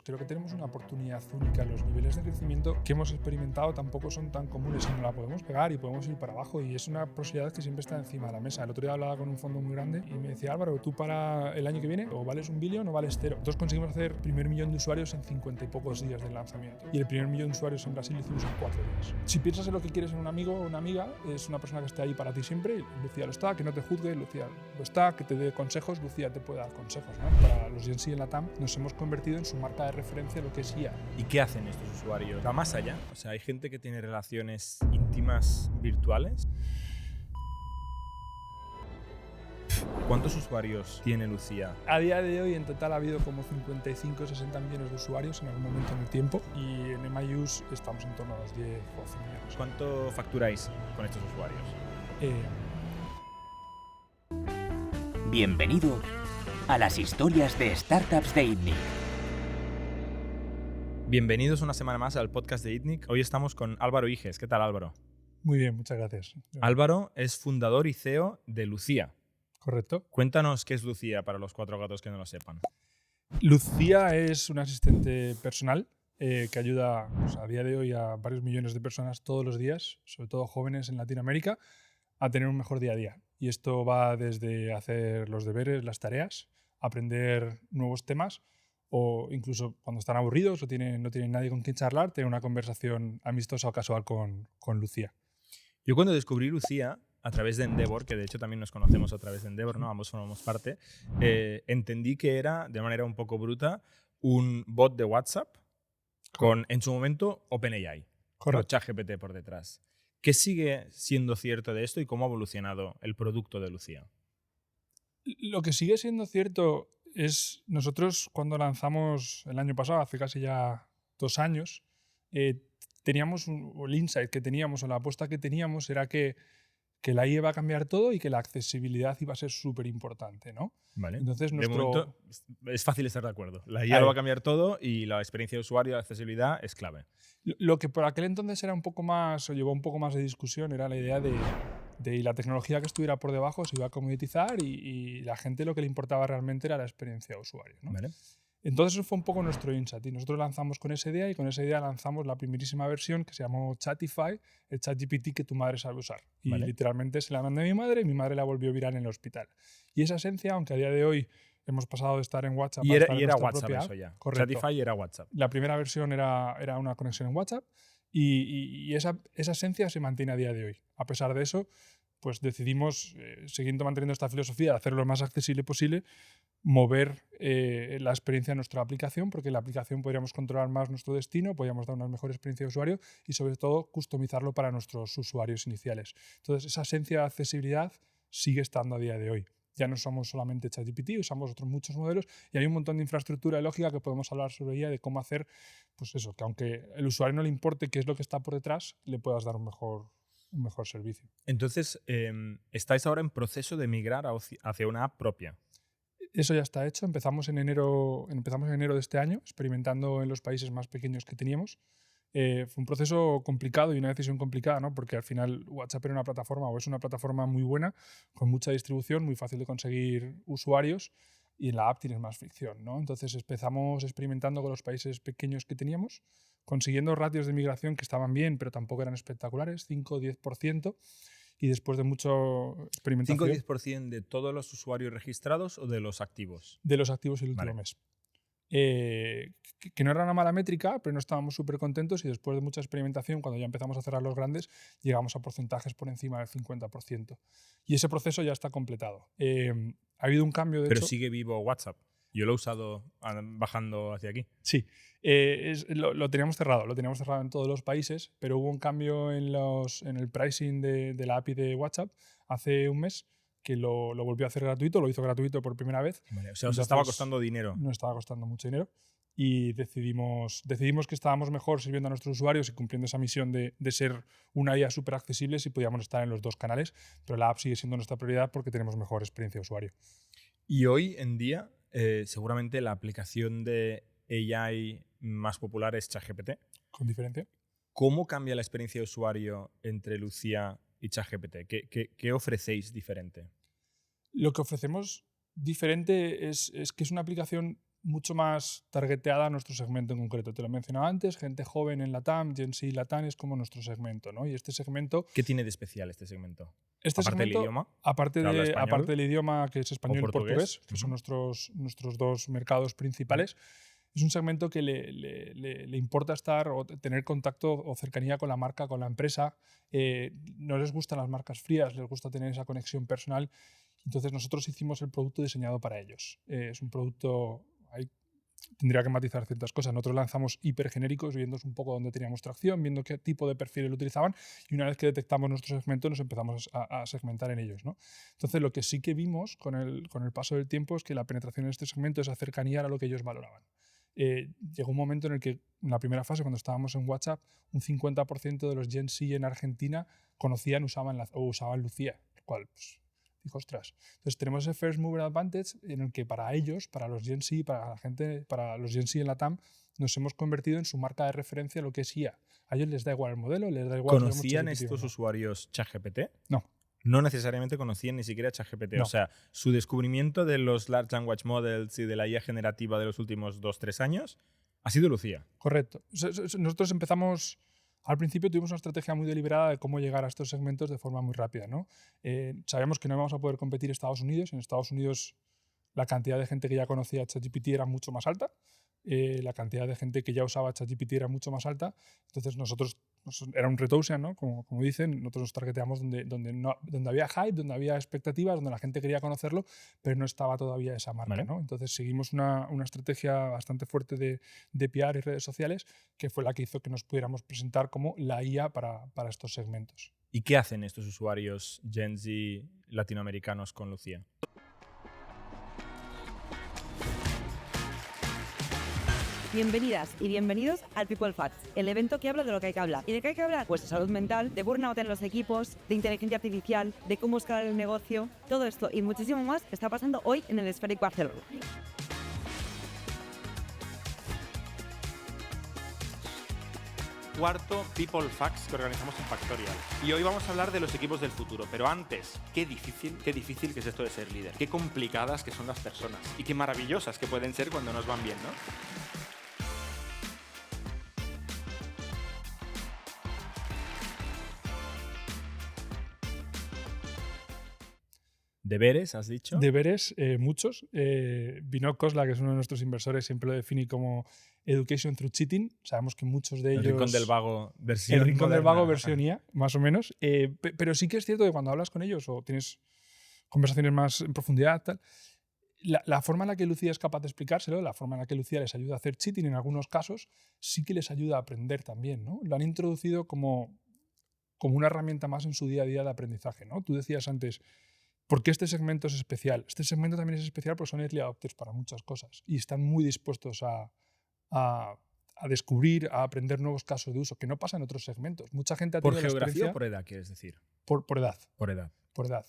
Creo que tenemos una oportunidad única. Los niveles de crecimiento que hemos experimentado tampoco son tan comunes y no la podemos pegar y podemos ir para abajo, y es una posibilidad que siempre está encima de la mesa. El otro día hablaba con un fondo muy grande y me decía: Álvaro, tú para el año que viene o vales 1 billón o vales 0. Nosotros conseguimos hacer el primer millón de usuarios en 50 y pocos días del lanzamiento, y el primer millón de usuarios en Brasil lo hicimos en 4 días. Si piensas en lo que quieres en un amigo o una amiga, es una persona que esté ahí para ti siempre. Lucía lo está, que no te juzgue, Lucía lo está, que te dé consejos, Lucía te puede dar consejos, ¿no? Para los Gen Z en la TAM nos hemos convertido en su marca de referencia, lo que es IA. ¿Y qué hacen estos usuarios? ¿Va más allá? O sea, ¿hay gente que tiene relaciones íntimas virtuales? ¿Cuántos usuarios tiene Lucía? A día de hoy en total ha habido como 55 o 60 millones de usuarios en algún momento en el tiempo, y en MIUs estamos en torno a los 10 o 11 millones. ¿Cuánto facturáis con estos usuarios? Bienvenido a las historias de Startups de ITNIC. Bienvenidos una semana más al podcast de ITNIC. Hoy estamos con Álvaro Iges. ¿Qué tal, Álvaro? Muy bien, muchas gracias. Álvaro es fundador y CEO de Lucía. Correcto. Cuéntanos qué es Lucía para los 4 gatos que no lo sepan. Lucía es un asistente personal que ayuda a día de hoy a varios millones de personas todos los días, sobre todo jóvenes en Latinoamérica, a tener un mejor día a día. Y esto va desde hacer los deberes, las tareas, aprender nuevos temas, o incluso cuando están aburridos o no tienen nadie con quien charlar, tener una conversación amistosa o casual con Lucía. Yo cuando descubrí Lucía a través de Endeavor, que de hecho también nos conocemos a través de Endeavor, ¿no? Ambos formamos parte, entendí que era, de manera un poco bruta, un bot de WhatsApp con, en su momento, OpenAI, con ChatGPT por detrás. ¿Qué sigue siendo cierto de esto y cómo ha evolucionado el producto de Lucía? Lo que sigue siendo cierto es, nosotros cuando lanzamos el año pasado, hace casi ya 2 años, teníamos el insight que teníamos, o la apuesta que teníamos, era que la IA iba a cambiar todo y que la accesibilidad iba a ser súper importante, ¿no? Vale. Entonces, de momento es fácil estar de acuerdo. La IA lo va a cambiar todo y la experiencia de usuario, la accesibilidad, es clave. Lo que por aquel entonces era un poco más, o llevó un poco más de discusión, era la idea de la tecnología que estuviera por debajo se iba a comoditizar, y la gente lo que le importaba realmente era la experiencia de usuario, ¿no? Vale. Entonces eso fue un poco nuestro insight, y nosotros lanzamos con esa idea, y con esa idea lanzamos la primerísima versión que se llamó Chatify, el ChatGPT que tu madre sabe usar. Y literalmente se la mandé a mi madre, y mi madre la volvió viral en el hospital. Y esa esencia, aunque a día de hoy hemos pasado de estar en WhatsApp y a estar en era nuestra WhatsApp propia eso ya. Correcto. Chatify era WhatsApp. La primera versión era una conexión en WhatsApp, y esa esencia se mantiene a día de hoy. A pesar de eso, pues decidimos, siguiendo manteniendo esta filosofía de hacerlo lo más accesible posible, mover la experiencia de nuestra aplicación, porque en la aplicación podríamos controlar más nuestro destino, podríamos dar una mejor experiencia de usuario y sobre todo customizarlo para nuestros usuarios iniciales. Entonces esa esencia de accesibilidad sigue estando a día de hoy. Ya no somos solamente ChatGPT, usamos otros muchos modelos, y hay un montón de infraestructura de lógica que podemos hablar sobre ella, de cómo hacer, pues eso, que aunque el usuario no le importe qué es lo que está por detrás, le puedas dar un mejor servicio. Entonces, estáis ahora en proceso de migrar hacia una app propia. Eso ya está hecho. Empezamos en enero de este año, experimentando en los países más pequeños que teníamos. Fue un proceso complicado y una decisión complicada, ¿no? Porque al final WhatsApp era una plataforma, o es una plataforma muy buena, con mucha distribución, muy fácil de conseguir usuarios, y en la app tienes más fricción, ¿no? Entonces empezamos experimentando con los países pequeños que teníamos, consiguiendo ratios de migración que estaban bien, pero tampoco eran espectaculares, 5 o 10%. Y después de mucho experimentación… ¿5 o 10% de todos los usuarios registrados o de los activos? De los activos el último mes. Que no era una mala métrica, pero no estábamos súper contentos, y después de mucha experimentación, cuando ya empezamos a cerrar los grandes, llegamos a porcentajes por encima del 50%. Y ese proceso ya está completado. Ha habido un cambio, de hecho… Pero sigue vivo WhatsApp. Yo lo he usado bajando hacia aquí. Sí, lo teníamos cerrado en todos los países, pero hubo un cambio en el pricing de la API de WhatsApp hace un mes, que lo volvió a hacer gratuito, lo hizo gratuito por primera vez. Vale, o sea, os estaba costando dinero. No estaba costando mucho dinero, y decidimos que estábamos mejor sirviendo a nuestros usuarios y cumpliendo esa misión de ser una IA súper accesible si podíamos estar en los 2 canales, pero la app sigue siendo nuestra prioridad porque tenemos mejor experiencia de usuario. Y hoy en día, seguramente la aplicación de AI más popular es ChatGPT. ¿Con diferencia? ¿Cómo cambia la experiencia de usuario entre Lucía y ChatGPT? ¿Qué ofrecéis diferente? Lo que ofrecemos diferente es que es una aplicación mucho más targeteada a nuestro segmento en concreto. Te lo he mencionado antes, gente joven en LATAM, Gen Z LATAM es como nuestro segmento, ¿no? Y este segmento... ¿Qué tiene de especial este segmento? Este Aparte del segmento, idioma. aparte, ¿Que habla español? aparte del idioma, que es español y portugués. portugués, que son nuestros dos mercados principales, es un segmento que le importa estar o tener contacto o cercanía con la marca, con la empresa. No les gustan las marcas frías, les gusta tener esa conexión personal. Entonces nosotros hicimos el producto diseñado para ellos. Es un producto... Tendría que matizar ciertas cosas. Nosotros lanzamos hipergenéricos, viendo un poco dónde teníamos tracción, viendo qué tipo de perfiles lo utilizaban, y una vez que detectamos nuestro segmento nos empezamos a segmentar en ellos, ¿no? Entonces lo que sí que vimos con el paso del tiempo es que la penetración en este segmento, esa cercanía, era lo que ellos valoraban. Llegó un momento en el que, en la primera fase, cuando estábamos en WhatsApp, un 50% de los Gen Z en Argentina conocían, usaban Lucía, lo cual, pues, dijo, ostras. Entonces tenemos ese first mover advantage en el que para ellos, para los Gen Z, para los Gen Z en la TAM, nos hemos convertido en su marca de referencia, lo que es IA. A ellos les da igual el modelo, les da igual... ¿Conocían estos usuarios ChatGPT? No. No necesariamente conocían ni siquiera ChatGPT. No. O sea, su descubrimiento de los Large Language Models y de la IA generativa de los últimos 2-3 años ha sido Lucía. Correcto. Nosotros empezamos... Al principio tuvimos una estrategia muy deliberada de cómo llegar a estos segmentos de forma muy rápida, ¿no? Sabíamos que no íbamos a poder competir en Estados Unidos. En Estados Unidos la cantidad de gente que ya conocía ChatGPT era mucho más alta. La cantidad de gente que ya usaba ChatGPT era mucho más alta. Entonces era un red ocean, ¿no? Como dicen, nosotros nos targeteamos donde había hype, donde había expectativas, donde la gente quería conocerlo, pero no estaba todavía esa marca, Vale. ¿no? Entonces seguimos una estrategia bastante fuerte de PR y redes sociales, que fue la que hizo que nos pudiéramos presentar como la IA para estos segmentos. ¿Y qué hacen estos usuarios Gen Z latinoamericanos con Lucía? Bienvenidas y bienvenidos al People Facts, el evento que habla de lo que hay que hablar. ¿Y de qué hay que hablar? Pues de salud mental, de burnout en los equipos, de inteligencia artificial, de cómo escalar el negocio. Todo esto y muchísimo más está pasando hoy en el Spheric Barcelona. Cuarto People Facts que organizamos en Factorial. Y hoy vamos a hablar de los equipos del futuro. Pero antes, qué difícil que es esto de ser líder. Qué complicadas que son las personas. Y qué maravillosas que pueden ser cuando nos van bien, ¿no? ¿Deberes, has dicho? Deberes, muchos. Vinod Khosla, que es uno de nuestros inversores, siempre lo define como education through cheating. Sabemos que muchos de ellos... El Rincón del Vago versión El Rincón del Vago moderna. versión IA, más o menos. Pero sí que es cierto que cuando hablas con ellos o tienes conversaciones más en profundidad, tal, la forma en la que Lucía es capaz de explicárselo, la forma en la que Lucía les ayuda a hacer cheating en algunos casos, sí que les ayuda a aprender también, ¿no? Lo han introducido como una herramienta más en su día a día de aprendizaje, ¿no? Tú decías antes, ¿por qué este segmento es especial? Este segmento también es especial porque son early adopters para muchas cosas y están muy dispuestos a descubrir, a aprender nuevos casos de uso, que no pasa en otros segmentos. Mucha gente ha ¿Por tenido la geografía experiencia... o por edad, quieres decir? Por edad. Por edad. Por edad.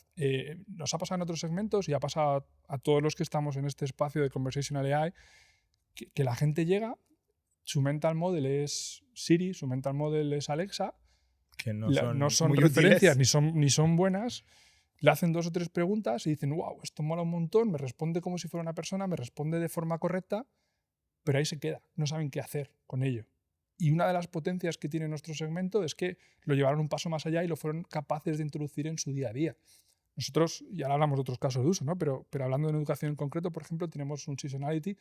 Nos ha pasado en otros segmentos y ha pasado a todos los que estamos en este espacio de Conversational AI que la gente llega, su mental model es Siri, su mental model es Alexa, Que no son son muy referencias útiles. ni son buenas, le hacen 2 o 3 preguntas y dicen, wow, esto mola un montón, me responde como si fuera una persona, me responde de forma correcta, pero ahí se queda, no saben qué hacer con ello. Y una de las potencias que tiene nuestro segmento es que lo llevaron un paso más allá y lo fueron capaces de introducir en su día a día. Nosotros, ya hablamos de otros casos de uso, ¿no? pero hablando de educación en concreto, por ejemplo, tenemos un seasonality,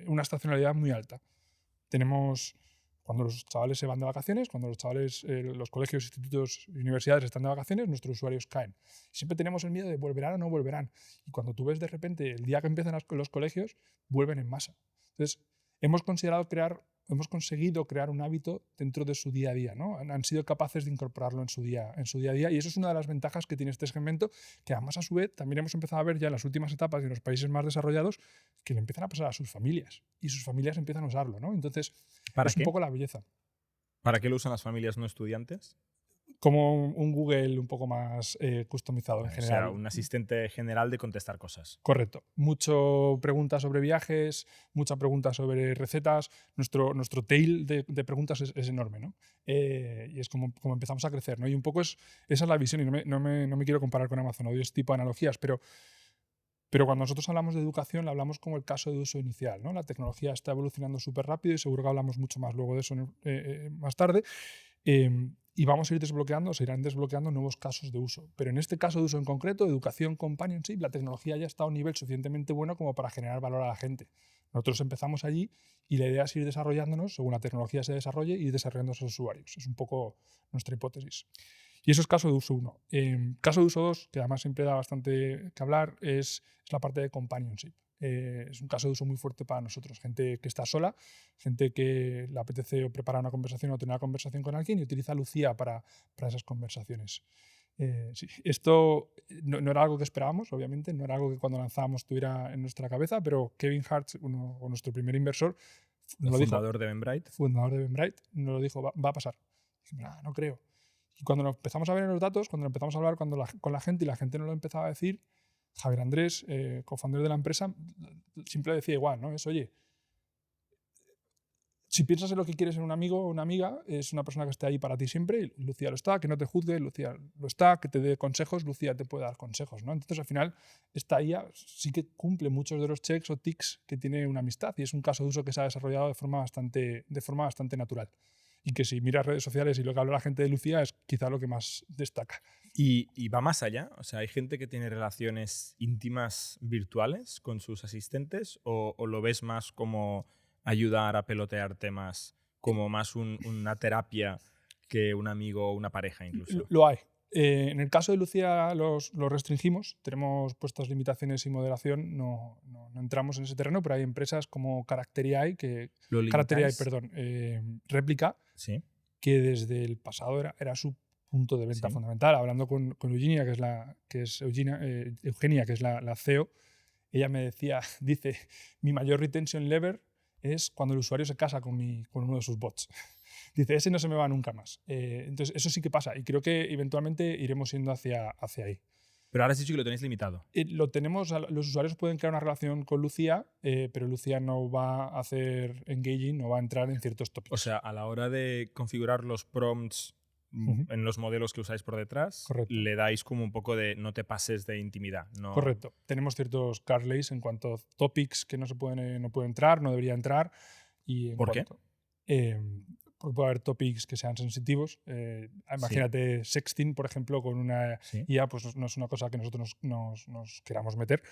una estacionalidad muy alta. Tenemos, cuando los chavales se van de vacaciones, cuando los chavales, los colegios, institutos y universidades están de vacaciones, nuestros usuarios caen. Siempre tenemos el miedo de volverán o no volverán. Y cuando tú ves de repente el día que empiezan los colegios, vuelven en masa. Entonces, hemos conseguido crear un hábito dentro de su día a día, ¿no? Han sido capaces de incorporarlo en su día a día y eso es una de las ventajas que tiene este segmento, que además a su vez también hemos empezado a ver ya en las últimas etapas de los países más desarrollados que le empiezan a pasar a sus familias y sus familias empiezan a usarlo, ¿no? Entonces, ¿Para es qué? un poco la belleza. ¿Para qué lo usan las familias no estudiantes? Como un Google un poco más customizado en O general. sea, un asistente general de contestar cosas. Correcto. Mucho preguntas sobre viajes, mucha pregunta sobre recetas. Nuestro tail de preguntas es enorme, ¿no? Y es como empezamos a crecer, ¿no? Y un poco esa es la visión. Y no me quiero comparar con Amazon, odio este tipo de analogías, pero Pero cuando nosotros hablamos de educación, la hablamos como el caso de uso inicial, ¿no? La tecnología está evolucionando súper rápido y seguro que hablamos mucho más luego de eso más tarde. Y vamos a ir desbloqueando, se irán desbloqueando nuevos casos de uso. Pero en este caso de uso en concreto, educación companionship, la tecnología ya está a un nivel suficientemente bueno como para generar valor a la gente. Nosotros empezamos allí y la idea es ir desarrollándonos según la tecnología se desarrolle y ir desarrollando a esos usuarios. Es un poco nuestra hipótesis. Y eso es caso de uso 1. Caso de uso 2, que además siempre da bastante que hablar, es la parte de companionship. Es un caso de uso muy fuerte para nosotros. Gente que está sola, gente que le apetece o preparar una conversación o tener una conversación con alguien y utiliza Lucía para esas conversaciones. Sí. Esto no era algo que esperábamos, obviamente, no era algo que cuando lanzábamos estuviera en nuestra cabeza, pero Kevin Hart, nuestro primer inversor, fundador de Eventbrite, nos lo dijo, va a pasar. Dijimos, no creo. Y cuando nos empezamos a ver en los datos, cuando empezamos a hablar con la gente y la gente nos lo empezaba a decir, Javier Andrés, cofundador de la empresa, siempre decía igual, ¿no? Es, oye, si piensas en lo que quieres en un amigo o una amiga, es una persona que esté ahí para ti siempre, y Lucía lo está, que no te juzgue, Lucía lo está, que te dé consejos, Lucía te puede dar consejos, ¿no? Entonces, al final, esta IA sí que cumple muchos de los checks o tics que tiene una amistad y es un caso de uso que se ha desarrollado de forma bastante natural. Y que si miras redes sociales y lo que habla la gente de Lucía es quizá lo que más destaca. Y va más allá, o sea, hay gente que tiene relaciones íntimas virtuales con sus asistentes o lo ves más como ayudar a pelotear temas, como más una terapia que un amigo o una pareja incluso. Lo hay. En el caso de Lucía los restringimos, tenemos puestas limitaciones y moderación, no entramos en ese terreno, pero hay empresas como Character.ai, Réplica, ¿Sí? que desde el pasado era su punto de venta fundamental. Hablando con Eugenia, que es la CEO, ella me dice, mi mayor retention lever es cuando el usuario se casa con uno de sus bots. Dice, ese no se me va nunca más. Entonces, eso sí que pasa y creo que eventualmente iremos yendo hacia ahí. Pero ahora has dicho que lo tenéis limitado. Lo tenemos, los usuarios pueden crear una relación con Lucía, pero Lucía no va a hacer engaging, no va a entrar en ciertos tópicos. O sea, a la hora de configurar los prompts en los modelos que usáis por detrás, correcto, le dais como un poco de no te pases de intimidad. ¿No? Correcto. Tenemos ciertos guardrails en cuanto a topics que no puede entrar, no debería entrar. Y ¿Por qué? Porque puede haber topics que sean sensitivos. Imagínate sexting, por ejemplo, con una IA, pues no es una cosa que nosotros nos queramos meter.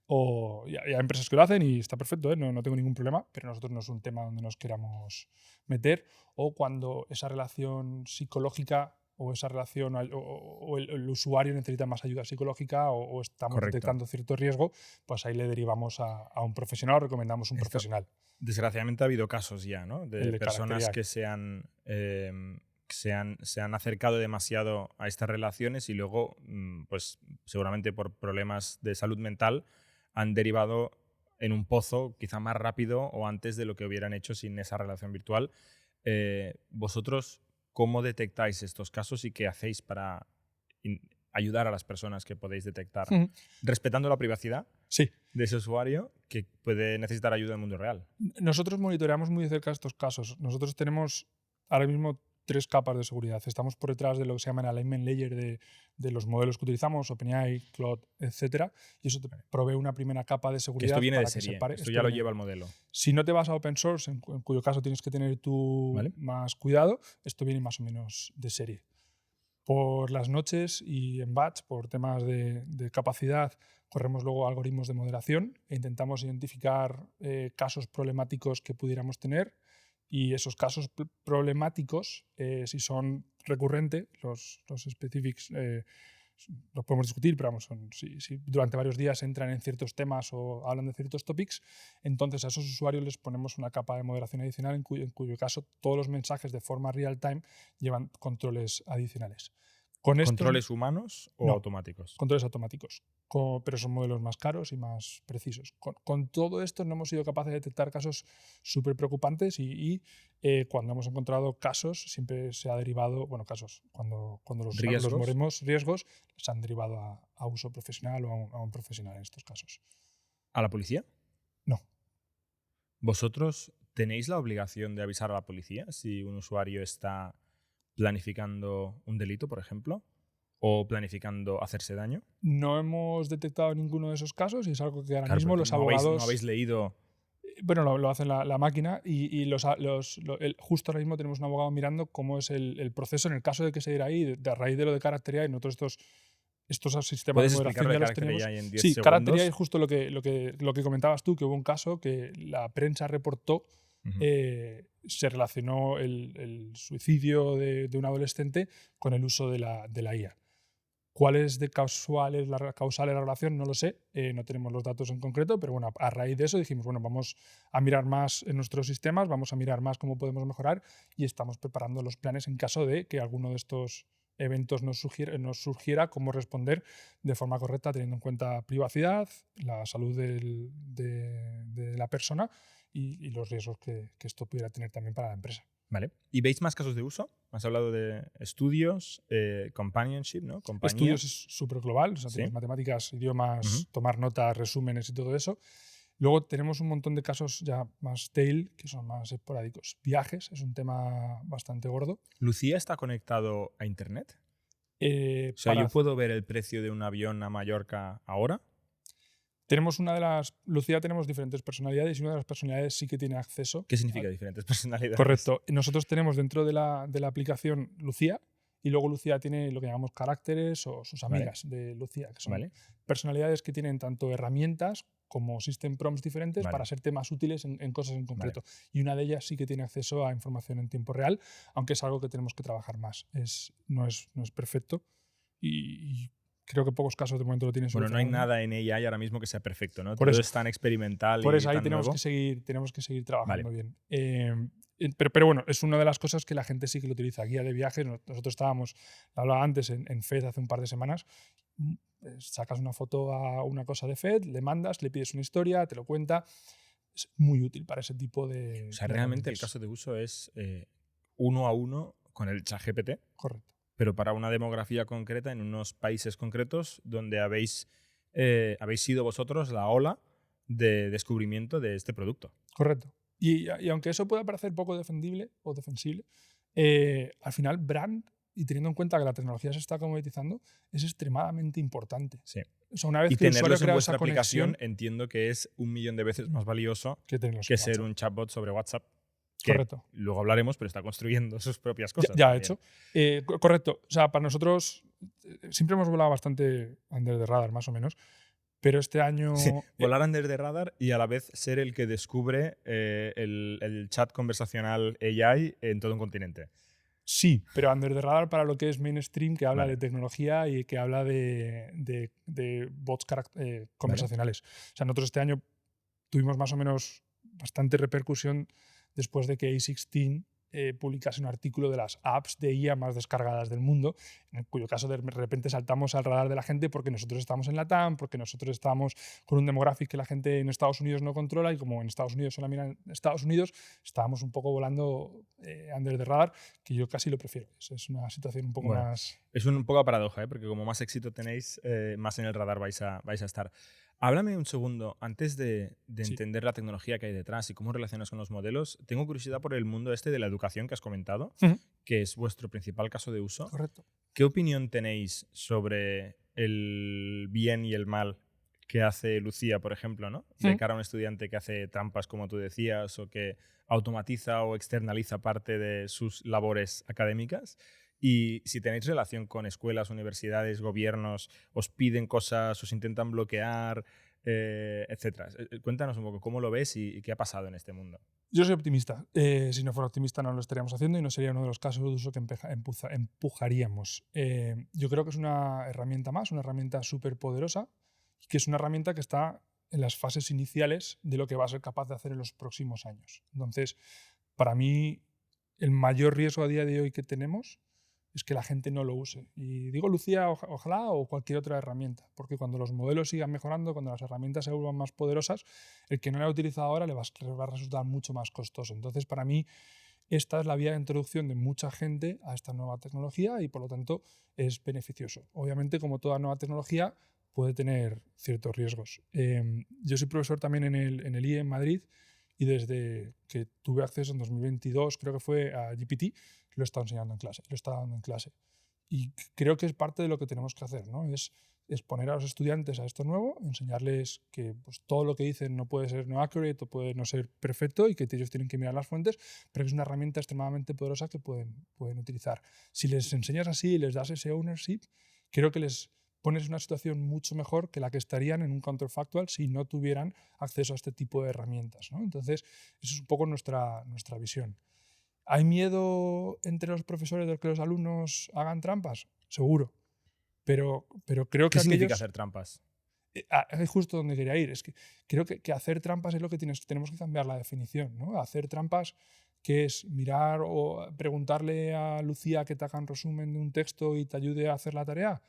O hay empresas que lo hacen y está perfecto, no tengo ningún problema, pero nosotros no es un tema donde nos queramos meter. O cuando esa relación psicológica o esa relación o el usuario necesita más ayuda psicológica o estamos detectando cierto riesgo, pues ahí le derivamos a un profesional o recomendamos un profesional. Desgraciadamente ha habido casos ya, ¿no? De personas que se han acercado demasiado a estas relaciones y luego, pues seguramente por problemas de salud mental, han derivado en un pozo quizá más rápido o antes de lo que hubieran hecho sin esa relación virtual. ¿Vosotros cómo detectáis estos casos y qué hacéis para ayudar a las personas que podéis detectar? ¿Respetando la privacidad de ese usuario que puede necesitar ayuda en el mundo real? Nosotros monitoreamos muy de cerca estos casos. Nosotros tenemos ahora mismo 3 capas de seguridad. Estamos por detrás de lo que se llama el alignment layer de los modelos que utilizamos, OpenAI, Claude, etc. Y eso te provee una primera capa de seguridad. Esto viene de serie. Esto ya lo lleva el modelo. Si no te vas a open source, en cuyo caso tienes que tener tú más cuidado, esto viene más o menos de serie. Por las noches y en batch, por temas de capacidad, corremos luego algoritmos de moderación e intentamos identificar casos problemáticos que pudiéramos tener. Y esos casos problemáticos, si son recurrentes, los specifics los podemos discutir, pero vamos, si durante varios días entran en ciertos temas o hablan de ciertos topics, entonces a esos usuarios les ponemos una capa de moderación adicional en cuyo caso todos los mensajes de forma real-time llevan controles adicionales. ¿Controles humanos o automáticos? Controles automáticos, pero son modelos más caros y más precisos. Con todo esto no hemos sido capaces de detectar casos súper preocupantes y cuando hemos encontrado casos siempre se ha derivado, cuando los movemos riesgos, se han derivado a uso profesional o a un profesional en estos casos. ¿A la policía? No. ¿Vosotros tenéis la obligación de avisar a la policía si un usuario está planificando un delito, por ejemplo? o planificando hacerse daño? No hemos detectado ninguno de esos casos y es algo que ahora Claro, mismo porque los no abogados... no habéis leído... Bueno, lo hace la máquina y justo ahora mismo tenemos un abogado mirando cómo es el proceso en el caso de que se diera ahí, a raíz de lo de Character AI, nosotros estos sistemas ¿Puedes de explicar moderación lo de ya los Character tenemos. AI en 10 Sí, Character AI segundos? es justo lo que comentabas tú, que hubo un caso que la prensa reportó, Ujú. se relacionó el suicidio de un adolescente con el uso de la IA. ¿Cuál es de causal es la relación? No lo sé, no tenemos los datos en concreto, pero bueno, a raíz de eso dijimos, bueno, vamos a mirar más en nuestros sistemas, vamos a mirar más cómo podemos mejorar y estamos preparando los planes en caso de que alguno de estos eventos nos surgiera cómo responder de forma correcta teniendo en cuenta privacidad, la salud de la persona y los riesgos que esto pudiera tener también para la empresa. Vale. ¿Y veis más casos de uso? Has hablado de estudios, companionship, ¿no? Compañía. Estudios es súper global, o sea, Sí. tienes matemáticas, idiomas, Ujú. tomar notas, resúmenes y todo eso. Luego tenemos un montón de casos ya más tail, que son más esporádicos. Viajes es un tema bastante gordo. ¿Lucía está conectado a Internet? O sea, Para- ¿yo puedo ver el precio de un avión a Mallorca ahora? Tenemos Lucía tenemos diferentes personalidades y una de las personalidades sí que tiene acceso. ¿Qué significa diferentes personalidades? Correcto. Nosotros tenemos dentro de la aplicación Lucía y luego Lucía tiene lo que llamamos caracteres o sus Vale. amigas de Lucía, que son Vale. personalidades que tienen tanto herramientas como system prompts diferentes Vale. para hacerte más útiles en cosas en concreto. Y una de ellas sí que tiene acceso a información en tiempo real, aunque es algo que tenemos que trabajar más. No es perfecto y creo que pocos casos de momento lo tienen Bueno, no hay solucionado. nada en AI ahora mismo que sea perfecto, ¿no? Por Todo eso. es tan experimental Por y eso ahí tan tenemos nuevo. que seguir trabajando bien. Pero bueno, es una de las cosas que la gente sí que lo utiliza. Guía de viajes, nosotros estábamos, lo hablaba antes en FED hace un par de semanas, sacas una foto a una cosa de FED, le mandas, le pides una historia, te lo cuenta. Es muy útil para ese tipo de... O sea, de realmente el herramientas. caso de uso es 1 a 1 con el ChatGPT, Correcto. pero para una demografía concreta en unos países concretos donde habéis sido vosotros la ola de descubrimiento de este producto. Correcto. Y aunque eso pueda parecer poco defendible o defensible, al final brand, y teniendo en cuenta que la tecnología se está comoditizando, es extremadamente importante. Sí. O sea, una vez Y que el usuario tenerlos en crea vuestra esa conexión, aplicación entiendo que es 1.000.000 de veces más valioso que tenerlos que en ser WhatsApp. un chatbot sobre WhatsApp. Que Correcto. luego hablaremos, pero está construyendo sus propias cosas. Ya también. hecho. Correcto. O sea, para nosotros siempre hemos volado bastante under the radar, más o menos. Pero este año... Sí, volar under the radar y a la vez ser el que descubre el chat conversacional AI en todo un continente. Sí, pero under the radar para lo que es mainstream, que habla Vale. de tecnología y que habla de bots conversacionales. O sea, nosotros este año tuvimos más o menos bastante repercusión después de que A16 publicase un artículo de las apps de IA más descargadas del mundo, en cuyo caso de repente saltamos al radar de la gente porque nosotros estamos en la TAM, porque nosotros estamos con un demographic que la gente en Estados Unidos no controla y como en Estados Unidos solo miran Estados Unidos, estábamos un poco volando under the radar, que yo casi lo prefiero. Es una situación un poco Bueno, más... Es un poco paradoja, porque como más éxito tenéis, más en el radar vais a estar. Háblame un segundo, antes de Sí. entender la tecnología que hay detrás y cómo relacionas con los modelos, tengo curiosidad por el mundo este de la educación que has comentado, Ujú. que es vuestro principal caso de uso. Correcto. ¿Qué opinión tenéis sobre el bien y el mal que hace Lucía, por ejemplo, ¿no? De cara a un estudiante que hace trampas, como tú decías, o que automatiza o externaliza parte de sus labores académicas? Y si tenéis relación con escuelas, universidades, gobiernos, os piden cosas, os intentan bloquear, etcétera. Cuéntanos un poco cómo lo ves y qué ha pasado en este mundo. Yo soy optimista. Si no fuera optimista no lo estaríamos haciendo y no sería uno de los casos de uso que empujaríamos. Yo creo que es una herramienta más, una herramienta súper poderosa, que es una herramienta que está en las fases iniciales de lo que va a ser capaz de hacer en los próximos años. Entonces, para mí, el mayor riesgo a día de hoy que tenemos es que la gente no lo use. Y digo Lucía, ojalá, o cualquier otra herramienta, porque cuando los modelos sigan mejorando, cuando las herramientas se vuelvan más poderosas, el que no la ha utilizado ahora le va a resultar mucho más costoso. Entonces, para mí, esta es la vía de introducción de mucha gente a esta nueva tecnología y, por lo tanto, es beneficioso. Obviamente, como toda nueva tecnología, puede tener ciertos riesgos. Yo soy profesor también en el IE en Madrid y desde que tuve acceso en 2022, creo que fue a GPT, lo he estado enseñando en clase, lo he estado dando en clase. y creo que es parte de lo que tenemos que hacer, ¿no? Es exponer a los estudiantes a esto nuevo, enseñarles que pues, todo lo que dicen no puede ser no accurate o puede no ser perfecto y que ellos tienen que mirar las fuentes, pero que es una herramienta extremadamente poderosa que pueden utilizar. Si les enseñas así y les das ese ownership, creo que les pones en una situación mucho mejor que la que estarían en un counterfactual si no tuvieran acceso a este tipo de herramientas, ¿no? Entonces, eso es un poco nuestra visión. ¿Hay miedo entre los profesores de que los alumnos hagan trampas? Seguro. Pero creo que ¿Qué significa aquellos... hacer trampas? Es justo donde quería ir. Es que creo que hacer trampas es lo que tenemos que cambiar la definición, ¿no? Hacer trampas, que es mirar o preguntarle a Lucía que te haga un resumen de un texto y te ayude a hacer la tarea.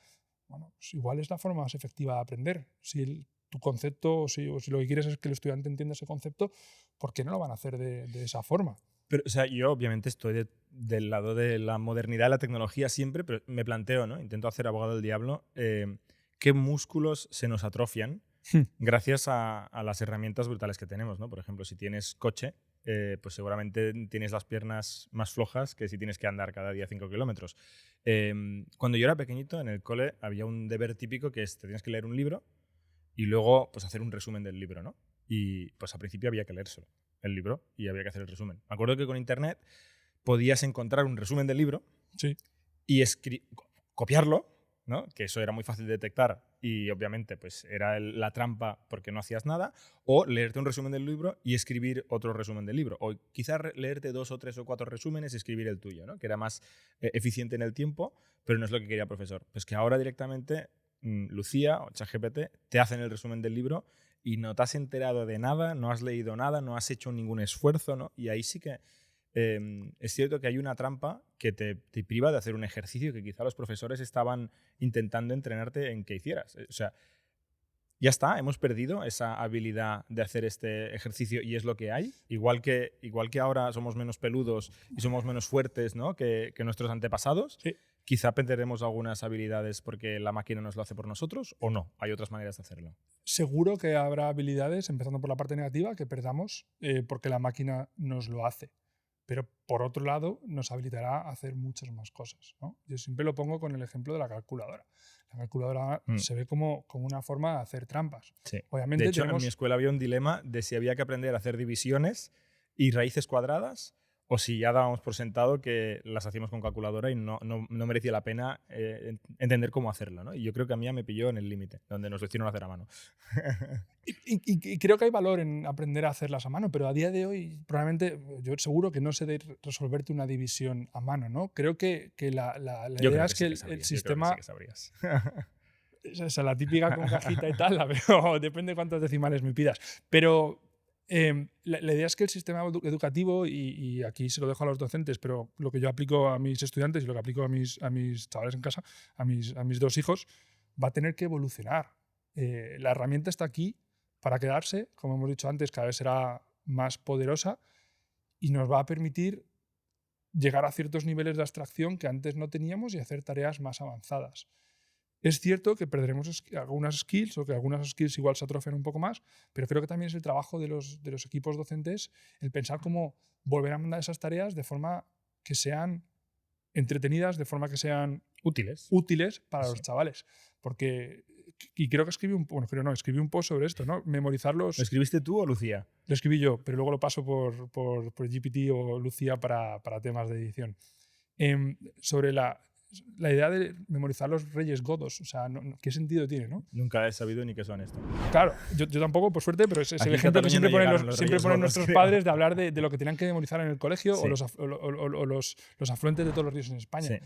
Bueno, pues igual es la forma más efectiva de aprender. Si tu concepto, o si lo que quieres es que el estudiante entienda ese concepto, ¿por qué no lo van a hacer de esa forma? Pero, o sea, yo obviamente estoy del lado de la modernidad y la tecnología siempre, pero me planteo, ¿no? Intento hacer abogado del diablo. ¿Qué músculos se nos atrofian gracias a las herramientas brutales que tenemos, ¿no? Por ejemplo, si tienes coche, pues seguramente tienes las piernas más flojas que si tienes que andar cada día 5 kilómetros. Cuando yo era pequeñito, en el cole había un deber típico que es te tienes que leer un libro y luego pues hacer un resumen del libro, ¿no? Y pues al principio había que leérselo, el libro, y había que hacer el resumen. Me acuerdo que con internet podías encontrar un resumen del libro Sí. y copiarlo, ¿no? Que eso era muy fácil de detectar y obviamente pues era la trampa porque no hacías nada, o leerte un resumen del libro y escribir otro resumen del libro, o quizás leerte 2 o 3 o 4 resúmenes y escribir el tuyo, ¿no? Que era más eficiente en el tiempo, pero no es lo que quería el profesor. Pues que ahora directamente Lucía o ChatGPT te hacen el resumen del libro y no te has enterado de nada, no has leído nada, no has hecho ningún esfuerzo, ¿no? Y ahí sí que es cierto que hay una trampa que te priva de hacer un ejercicio que quizá los profesores estaban intentando entrenarte en que hicieras. O sea, ya está, hemos perdido esa habilidad de hacer este ejercicio y es lo que hay. Igual que ahora somos menos peludos y somos menos fuertes, ¿no? que nuestros antepasados. Sí. Quizá perderemos algunas habilidades porque la máquina nos lo hace por nosotros, o no, hay otras maneras de hacerlo. Seguro que habrá habilidades, empezando por la parte negativa, que perdamos porque la máquina nos lo hace. Pero por otro lado, nos habilitará a hacer muchas más cosas, ¿no? Yo siempre lo pongo con el ejemplo de la calculadora. La calculadora se ve como una forma de hacer trampas. Sí. Obviamente, de hecho, en mi escuela había un dilema de si había que aprender a hacer divisiones y raíces cuadradas o si ya dábamos por sentado que las hacíamos con calculadora y no merecía la pena entender cómo hacerlo, ¿no? Y yo creo que a mí me pilló en el límite, donde nos lo hicieron hacer a mano. Y creo que hay valor en aprender a hacerlas a mano, pero a día de hoy probablemente, yo seguro que no sé de resolverte una división a mano, ¿no? Creo que la idea es que el sistema... Yo creo que sí que sabrías. Esa, la típica con cajita y tal, la veo, depende de cuántos decimales me pidas. Pero la idea es que el sistema educativo, y aquí se lo dejo a los docentes, pero lo que yo aplico a mis estudiantes y lo que aplico a mis chavales en casa, a mis 2 hijos, va a tener que evolucionar. La herramienta está aquí para quedarse, como hemos dicho antes, cada vez será más poderosa y nos va a permitir llegar a ciertos niveles de abstracción que antes no teníamos y hacer tareas más avanzadas. Es cierto que perderemos algunas skills o que algunas skills igual se atrofian un poco más, pero creo que también es el trabajo de los equipos docentes el pensar cómo volver a mandar esas tareas de forma que sean entretenidas, de forma que sean útiles para los chavales. Porque, y creo que escribí un post sobre esto, ¿no? Memorizar los... ¿Lo escribiste tú o Lucía? Lo escribí yo, pero luego lo paso por GPT o Lucía para temas de edición. Sobre la idea de memorizar los reyes godos, o sea, ¿qué sentido tiene, no? Nunca he sabido ni qué son esto. Claro, yo tampoco, por suerte, pero es el ejemplo que siempre ponen nuestros padres de hablar de lo que tenían que memorizar en el colegio, sí. o los afluentes de todos los ríos en España.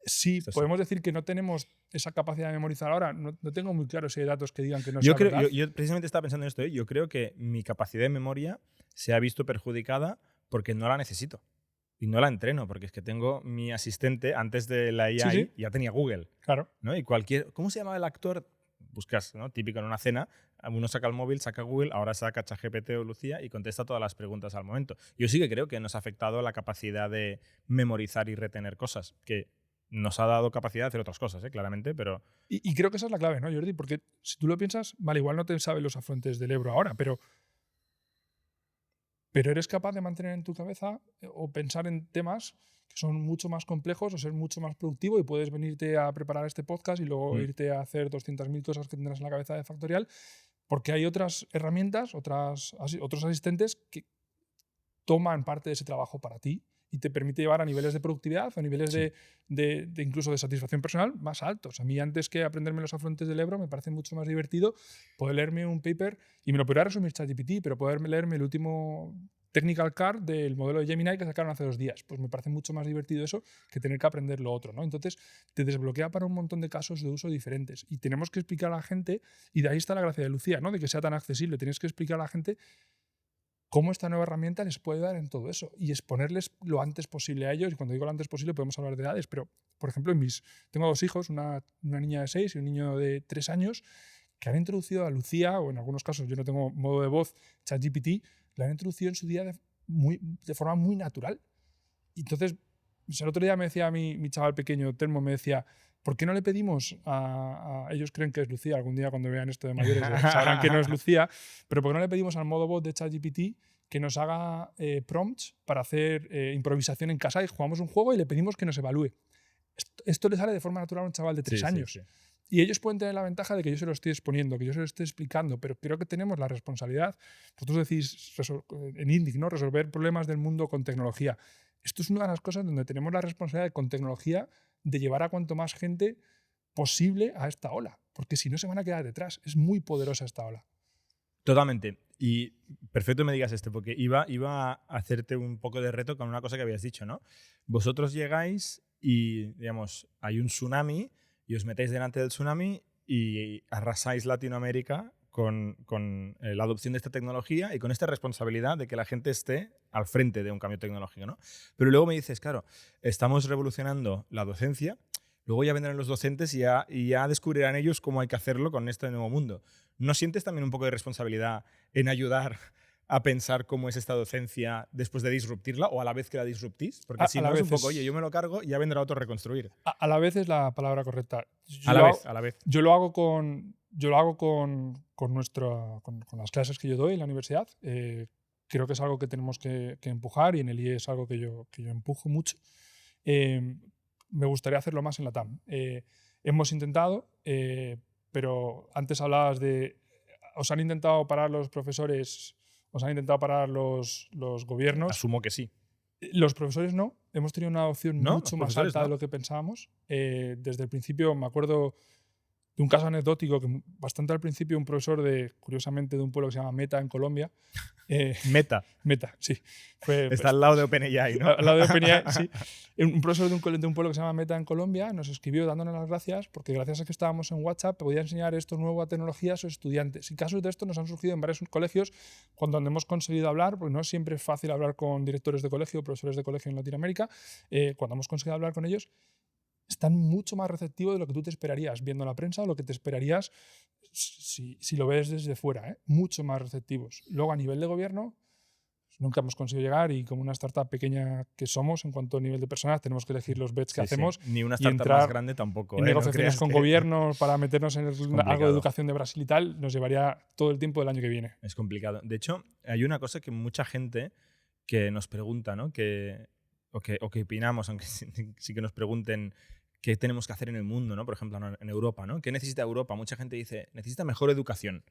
Sí, podemos decir que no tenemos esa capacidad de memorizar ahora. No tengo muy claro si hay datos que digan que no es verdad. Yo precisamente estaba pensando en esto. Yo creo que mi capacidad de memoria se ha visto perjudicada porque no la necesito. Y no la entreno, porque es que tengo mi asistente, antes de la AI, sí. Ya tenía Google. Claro. ¿No? Y ¿cómo se llamaba el actor? Buscas, ¿no? Típico en una cena, uno saca el móvil, saca Google, ahora saca ChatGPT o Lucía y contesta todas las preguntas al momento. Yo sí que creo que nos ha afectado la capacidad de memorizar y retener cosas, que nos ha dado capacidad de hacer otras cosas, claramente, pero... Y creo que esa es la clave, ¿no, Jordi? Porque si tú lo piensas, vale, igual no te sabes los afluentes del Ebro ahora, pero pero eres capaz de mantener en tu cabeza o pensar en temas que son mucho más complejos o ser mucho más productivo y puedes venirte a preparar este podcast y luego irte a hacer 200.000 cosas que tendrás en la cabeza de Factorial, porque hay otras herramientas, otros asistentes que toman parte de ese trabajo para ti y te permite llevar a niveles de productividad, a niveles de incluso de satisfacción personal más altos. A mí, antes que aprenderme los afluentes del Ebro, me parece mucho más divertido poder leerme un paper, y me lo podría resumir ChatGPT, pero poder leerme el último technical card del modelo de Gemini que sacaron hace 2 días. Pues me parece mucho más divertido eso que tener que aprender lo otro, ¿no? Entonces, te desbloquea para un montón de casos de uso diferentes. Y tenemos que explicar a la gente, y de ahí está la gracia de Lucía, ¿no? De que sea tan accesible. Tienes que explicar a la gente cómo esta nueva herramienta les puede dar en todo eso y exponerles lo antes posible a ellos. Y cuando digo lo antes posible podemos hablar de edades, pero, por ejemplo, tengo 2 hijos, una niña de 6 y un niño de 3 años, que han introducido a Lucía, o en algunos casos yo no tengo modo de voz, ChatGPT, la han introducido en su día de forma muy natural. Y entonces, el otro día me decía mi chaval pequeño, Telmo, me decía, ¿por qué no le pedimos ellos creen que es Lucía, algún día cuando vean esto de mayores sabrán que no es Lucía, pero ¿por qué no le pedimos al modo voz de ChatGPT que nos haga prompts para hacer improvisación en casa y jugamos un juego y le pedimos que nos evalúe? Esto le sale de forma natural a un chaval de 3 años. Sí. Y ellos pueden tener la ventaja de que yo se lo estoy exponiendo, que yo se lo estoy explicando, pero creo que tenemos la responsabilidad, vosotros decís en INDIC, ¿no? Resolver problemas del mundo con tecnología. Esto es una de las cosas donde tenemos la responsabilidad con tecnología de llevar a cuanto más gente posible a esta ola, porque si no se van a quedar detrás. Es muy poderosa esta ola. Totalmente. Y perfecto me digas esto, porque iba a hacerte un poco de reto con una cosa que habías dicho, ¿no? Vosotros llegáis y, digamos, hay un tsunami y os metéis delante del tsunami y arrasáis Latinoamérica con la adopción de esta tecnología y con esta responsabilidad de que la gente esté al frente de un cambio tecnológico, ¿no? Pero luego me dices, claro, estamos revolucionando la docencia, luego ya vendrán los docentes y ya descubrirán ellos cómo hay que hacerlo con este nuevo mundo. ¿No sientes también un poco de responsabilidad en ayudar a pensar cómo es esta docencia después de disruptirla o a la vez que la disruptís? Porque si no es un poco, oye, yo me lo cargo y ya vendrá otro a reconstruir. A la vez es la palabra correcta. A la vez. Yo lo hago con las clases que yo doy en la universidad. Creo que es algo que tenemos que empujar y en el IE es algo que yo empujo mucho. Me gustaría hacerlo más en la TAM. Hemos intentado, pero antes hablabas de... ¿Os han intentado parar los profesores? ¿Os han intentado parar los gobiernos? Asumo que sí. Los profesores no. Hemos tenido una adopción mucho más alta de lo que pensábamos. Desde el principio me acuerdo de un caso anecdótico que bastante al principio un profesor curiosamente de un pueblo que se llama Meta en Colombia. Meta, sí. Está al lado de OpenAI, ¿no? Al lado de OpenAI, sí. Un profesor de un pueblo que se llama Meta en Colombia nos escribió dándonos las gracias porque gracias a que estábamos en WhatsApp podía enseñar esto nueva tecnología a sus estudiantes. Y casos de esto nos han surgido en varios colegios cuando hemos conseguido hablar, porque no siempre es fácil hablar con directores de colegio o profesores de colegio en Latinoamérica. Cuando hemos conseguido hablar con ellos, están mucho más receptivos de lo que tú te esperarías viendo la prensa o lo que te esperarías si lo ves desde fuera, ¿eh? Mucho más receptivos. Luego, a nivel de gobierno, nunca hemos conseguido llegar y como una startup pequeña que somos en cuanto a nivel de personas, tenemos que elegir los bets que hacemos. Ni una startup más grande tampoco. En negociaciones con gobiernos para meternos en algo de educación de Brasil y tal, nos llevaría todo el tiempo del año que viene. Es complicado. De hecho, hay una cosa que mucha gente que nos pregunta, ¿no? O que opinamos, aunque sí que nos pregunten qué tenemos que hacer en el mundo, ¿no? Por ejemplo, en Europa, ¿no? ¿Qué necesita Europa? Mucha gente dice, necesita mejor educación,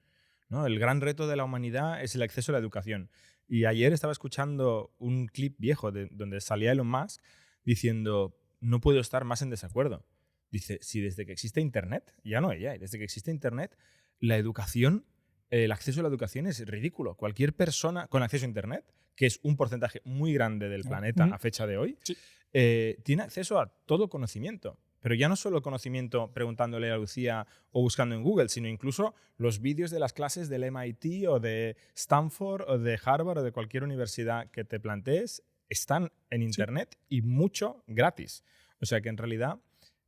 ¿no? El gran reto de la humanidad es el acceso a la educación. Y ayer estaba escuchando un clip viejo donde salía Elon Musk diciendo, no puedo estar más en desacuerdo. Dice, si desde que existe Internet, ya no ella, desde que existe Internet, la educación, el acceso a la educación es ridículo. Cualquier persona con acceso a Internet, que es un porcentaje muy grande del planeta a fecha de hoy, sí, tiene acceso a todo conocimiento. Pero ya no solo conocimiento preguntándole a Lucía o buscando en Google, sino incluso los vídeos de las clases del MIT o de Stanford o de Harvard o de cualquier universidad que te plantees están en Internet y mucho gratis. O sea que en realidad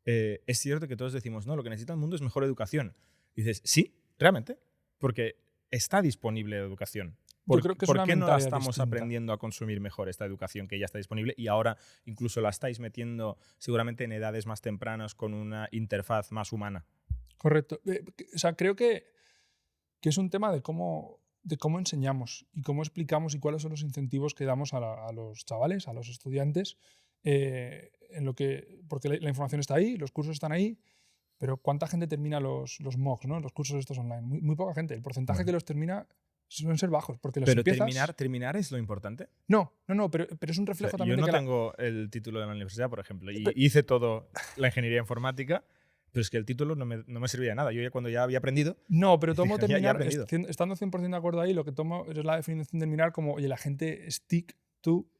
es cierto que todos decimos, no, lo que necesita el mundo es mejor educación. Y dices, sí, realmente, porque está disponible la educación. ¿Por qué no la estamos aprendiendo a consumir mejor esta educación que ya está disponible y ahora incluso la estáis metiendo seguramente en edades más tempranas con una interfaz más humana? Correcto. O sea, creo que es un tema de cómo de cómo enseñamos y cómo explicamos y cuáles son los incentivos que damos a los chavales, a los estudiantes, porque la información está ahí, los cursos están ahí, pero ¿cuánta gente termina los MOOCs, ¿no? Los cursos estos online? Muy poca gente. El porcentaje que los termina suelen ser bajos, porque los pero empiezas... terminar es lo importante. No, pero es un reflejo también yo de no que tengo el título de la universidad, por ejemplo, y hice todo la ingeniería informática, pero es que el título no me servía de nada. Yo cuando ya había aprendido... No, pero tomo ya he terminar, aprendido. estando 100% de acuerdo ahí, lo que tomo es la definición de terminar como, oye, la gente stick to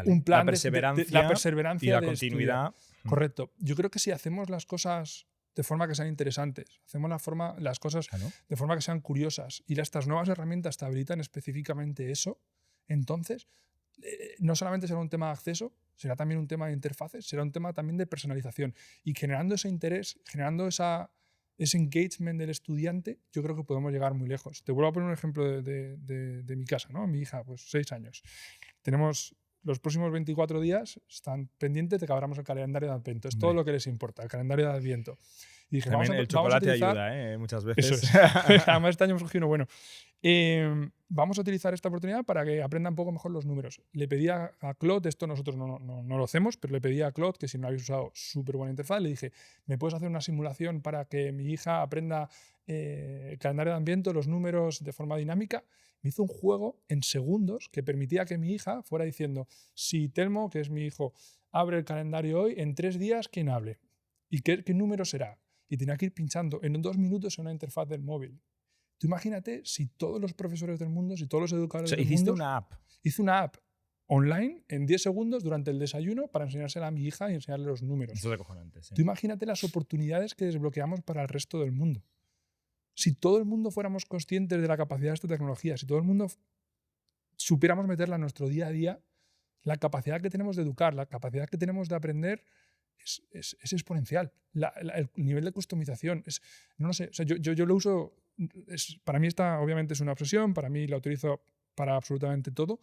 un plan la perseverancia, la perseverancia y la de continuidad. estudiar. Correcto. Yo creo que si hacemos las cosas de forma que sean interesantes, hacemos las cosas de forma que sean curiosas y estas nuevas herramientas te habilitan específicamente eso, entonces no solamente será un tema de acceso, será también un tema de interfaces, será un tema también de personalización. Y generando ese interés, generando ese engagement del estudiante, yo creo que podemos llegar muy lejos. Te vuelvo a poner un ejemplo de mi casa, ¿no? Mi hija, pues 6 años. Tenemos los próximos 24 días, están pendientes de que abramos el calendario de Adviento. Es todo lo que les importa, el calendario de Adviento. Y dije, también el chocolate utilizar, ayuda, muchas veces. Eso es. Además, este año hemos cogido uno bueno. Vamos a utilizar esta oportunidad para que aprenda un poco mejor los números. Le pedí a Claude, esto nosotros no lo hacemos, pero le pedí a Claude, que si no lo habéis usado, súper buena interfaz, le dije, ¿me puedes hacer una simulación para que mi hija aprenda el calendario de Adviento, los números de forma dinámica? Me hizo un juego en segundos que permitía que mi hija fuera diciendo, si Telmo, que es mi hijo, abre el calendario hoy, en 3 días, ¿quién hable? ¿Y qué número será? Y tenía que ir pinchando en 2 minutos en una interfaz del móvil. Tú imagínate si todos los profesores del mundo, si todos los educadores del mundo... Hiciste una app. Hice una app online en 10 segundos durante el desayuno para enseñársela a mi hija y enseñarle los números. Eso es acojonante, sí. Tú imagínate las oportunidades que desbloqueamos para el resto del mundo. Si todo el mundo fuéramos conscientes de la capacidad de esta tecnología, si todo el mundo supiéramos meterla en nuestro día a día, la capacidad que tenemos de educar, la capacidad que tenemos de aprender es exponencial. El nivel de customización no lo sé, o sea, yo lo uso, para mí esta obviamente es una obsesión, para mí la utilizo para absolutamente todo,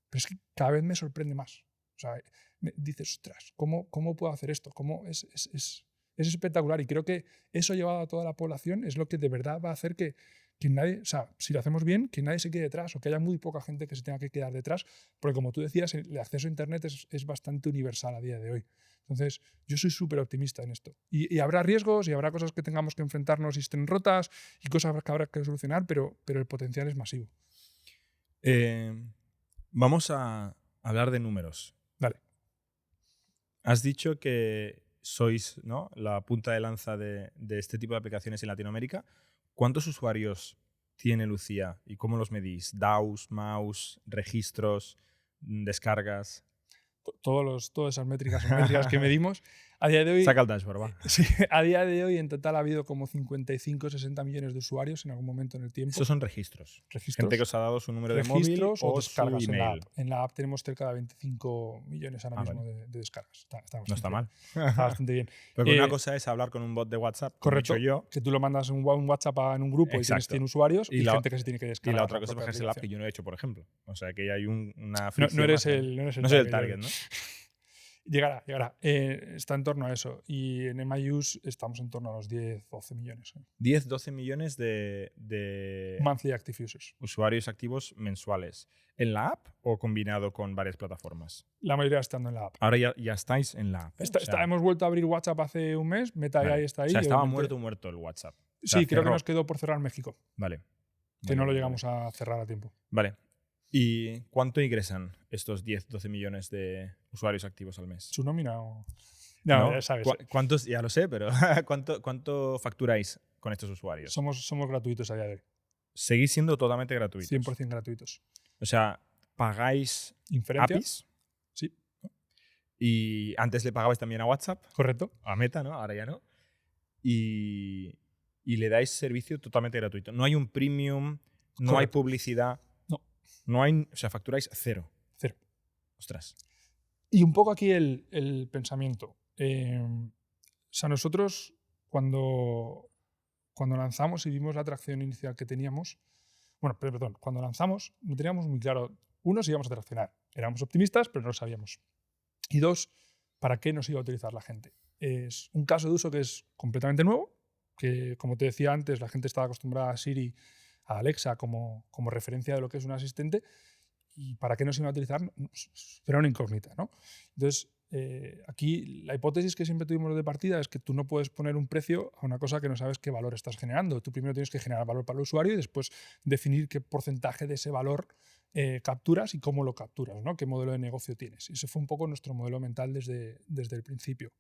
pero es que cada vez me sorprende más. O sea, me dices, ostras, ¿cómo puedo hacer esto? Es espectacular y creo que eso llevado a toda la población es lo que de verdad va a hacer que nadie, o sea, si lo hacemos bien, que nadie se quede detrás o que haya muy poca gente que se tenga que quedar detrás, porque como tú decías, el acceso a Internet es bastante universal a día de hoy. Entonces, yo soy súper optimista en esto. Y habrá riesgos y habrá cosas que tengamos que enfrentarnos y estén rotas y cosas que habrá que solucionar, pero el potencial es masivo. Vamos a hablar de números. Dale. Has dicho que sois, ¿no?, la punta de lanza de este tipo de aplicaciones en Latinoamérica. ¿Cuántos usuarios tiene Lucía y cómo los medís? DAUs, MAUs, registros, descargas. Todas esas métricas son métricas que medimos. A día de hoy, saca el dashboard, va. Sí, a día de hoy en total ha habido como 55-60 millones de usuarios en algún momento en el tiempo. Estos son registros. Gente que os ha dado su número de móvil o descargas su email. En la app tenemos cerca de 25 millones ahora mismo de descargas. No está mal. Está bastante bien. Porque una cosa es hablar con un bot de WhatsApp, correcto, como he dicho yo. Que tú lo mandas un WhatsApp en un grupo. Exacto. Y tienes 100 usuarios y gente que se tiene que descargar. Y la otra cosa es bajarse la app, que yo no he hecho, por ejemplo. O sea, que hay una fricción. No eres el target, ¿no? Llegará. Está en torno a eso. Y en MIUs estamos en torno a los 10-12 millones. 10-12 millones de monthly active users. Usuarios activos mensuales. ¿En la app o combinado con varias plataformas? La mayoría estando en la app. Ahora ya estáis en la app. Hemos vuelto a abrir WhatsApp hace un mes. MetaAI está ahí. O sea, estaba muerto el WhatsApp. Sí, creo que nos quedó por cerrar México. Vale. Que no lo llegamos a cerrar a tiempo. Vale. ¿Y cuánto ingresan estos 10-12 millones de usuarios activos al mes? ¿Su nómina o...? No, ya sabes. ¿Cuántos? Ya lo sé, pero ¿cuánto facturáis con estos usuarios? Somos gratuitos a día de hoy. Seguís siendo totalmente gratuitos. 100% gratuitos. O sea, ¿pagáis APIs? Sí. Y antes le pagabais también a WhatsApp. Correcto. A Meta, ¿no? Ahora ya no. Y le dais servicio totalmente gratuito. No hay un premium, no hay publicidad. No hay, o sea, facturáis cero. Cero. Ostras. Y un poco aquí el pensamiento. O sea, nosotros cuando lanzamos y vimos la atracción inicial que teníamos, cuando lanzamos no teníamos muy claro, uno, si íbamos a traccionar. Éramos optimistas, pero no lo sabíamos. Y dos, ¿para qué nos iba a utilizar la gente? Es un caso de uso que es completamente nuevo, que como te decía antes, la gente estaba acostumbrada a Siri, a Alexa como referencia de lo que es un asistente. ¿Y para qué nos iba a utilizar? Era una incógnita, ¿no? Entonces, aquí la hipótesis que siempre tuvimos de partida es que tú no puedes poner un precio a una cosa que no sabes qué valor estás generando. Tú primero tienes que generar valor para el usuario y después definir qué porcentaje de ese valor capturas y cómo lo capturas, ¿no? Qué modelo de negocio tienes. Ese fue un poco nuestro modelo mental desde el principio.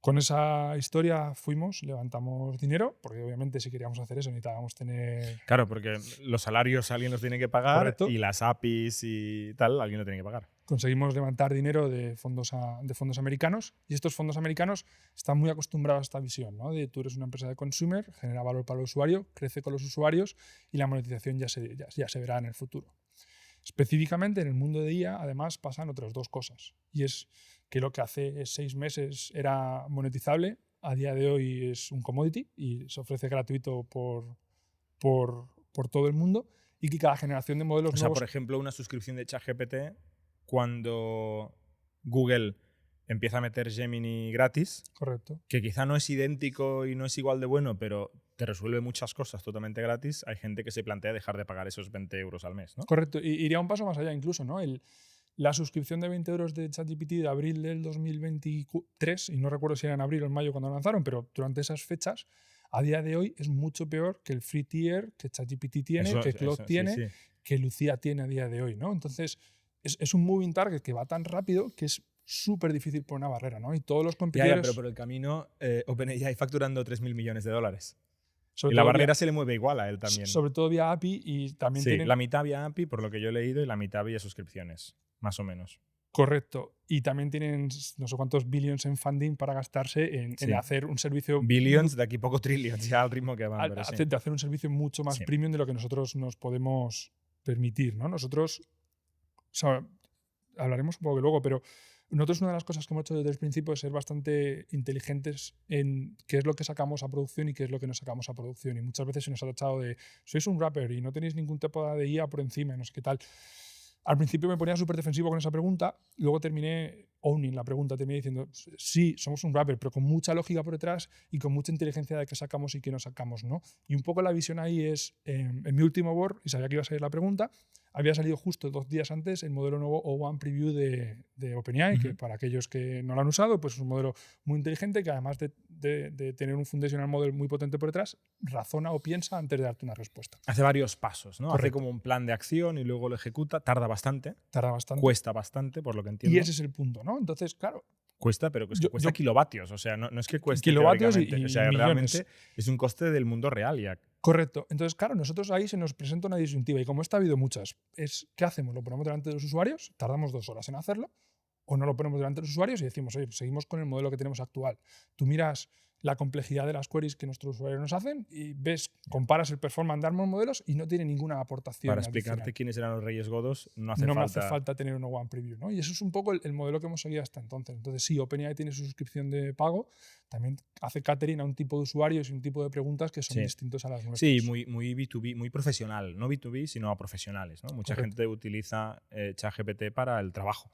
Con esa historia fuimos, levantamos dinero, porque obviamente si queríamos hacer eso necesitábamos tener... Claro, porque los salarios alguien los tiene que pagar. Correcto. Y las APIs y tal, alguien lo tiene que pagar. Conseguimos levantar dinero de fondos americanos, y estos fondos americanos están muy acostumbrados a esta visión, ¿no? De tú eres una empresa de consumer, genera valor para el usuario, crece con los usuarios y la monetización ya se verá en el futuro. Específicamente en el mundo de IA, además, pasan otras dos cosas. Y es que lo que hace 6 meses era monetizable, a día de hoy es un commodity y se ofrece gratuito por todo el mundo, y que cada generación de modelos O sea, nuevos... por ejemplo, una suscripción de ChatGPT, cuando Google empieza a meter Gemini gratis, Correcto. que quizá no es idéntico y no es igual de bueno, pero te resuelve muchas cosas totalmente gratis, hay gente que se plantea dejar de pagar esos 20 euros al mes, ¿no? Correcto. Y iría un paso más allá incluso, ¿no? La suscripción de 20 euros de ChatGPT de abril del 2023, y no recuerdo si era en abril o en mayo cuando lo lanzaron, pero durante esas fechas, a día de hoy es mucho peor que el free tier que ChatGPT tiene, que Claude tiene, sí. que Lucía tiene a día de hoy, ¿no? Entonces, es un moving target que va tan rápido que es súper difícil por una barrera, ¿no? Y todos los competidores... pero por el camino, OpenAI facturando 3.000 millones de dólares. sobre Y la todo barrera vía- se le mueve igual a él también. Sobre todo vía API, y también Sí, tienen... la mitad vía API, por lo que yo he leído, y la mitad vía suscripciones, más o menos. Correcto. Y también tienen no sé cuántos billions en funding para gastarse en Sí. hacer un servicio... Billions, de aquí poco trillions, ya al ritmo que van. Pero sí. de hacer un servicio mucho más Sí. premium de lo que nosotros nos podemos permitir, ¿no? Nosotros, o sea, hablaremos un poco luego, pero nosotros una de las cosas que hemos hecho desde el principio es ser bastante inteligentes en qué es lo que sacamos a producción y qué es lo que no sacamos a producción. Y muchas veces se nos ha tachado de sois un wrapper y no tenéis ningún tipo de IA por encima y no sé qué tal. Al principio me ponía súper defensivo con esa pregunta, luego terminé owning la pregunta, terminé diciendo, sí, somos un wrapper, pero con mucha lógica por detrás y con mucha inteligencia de qué sacamos y qué no sacamos, ¿no? Y un poco la visión ahí es, en mi último board, y sabía que iba a salir la pregunta, había salido justo 2 días antes el modelo nuevo O1 Preview de OpenAI, que para aquellos que no lo han usado, pues es un modelo muy inteligente que además de tener un foundational model muy potente por detrás, razona o piensa antes de darte una respuesta. Hace varios pasos, ¿no? Correcto. Hace como un plan de acción y luego lo ejecuta. Tarda bastante, Tarda bastante. cuesta bastante, por lo que entiendo. Y ese es el punto, ¿no? Entonces, claro, Cuesta, pero que es que cuesta kilovatios. O sea, no es que cueste kilovatios teóricamente. y O sea, millones. realmente es un coste del mundo real ya. correcto. Entonces, claro, nosotros ahí se nos presenta una disyuntiva, y como esta ha habido muchas, es ¿qué hacemos? ¿Lo ponemos delante de los usuarios? Tardamos 2 horas en hacerlo. ¿O no lo ponemos delante de los usuarios y decimos, oye, seguimos con el modelo que tenemos actual? Tú miras la complejidad de las queries que nuestros usuarios nos hacen y ves, comparas el performance de ambos modelos y no tiene ninguna aportación. Para explicarte quiénes eran los Reyes Godos, no hace me falta. hace falta tener un One Preview, ¿no? Y eso es un poco el modelo que hemos seguido hasta entonces. Entonces, sí, OpenAI tiene su suscripción de pago, también hace catering a un tipo de usuarios y un tipo de preguntas que son distintos a las nuestras. Sí, muy B2B, muy profesional. No B2B, sino a profesionales, ¿no? Mucha Correcto. gente utiliza ChatGPT para el trabajo.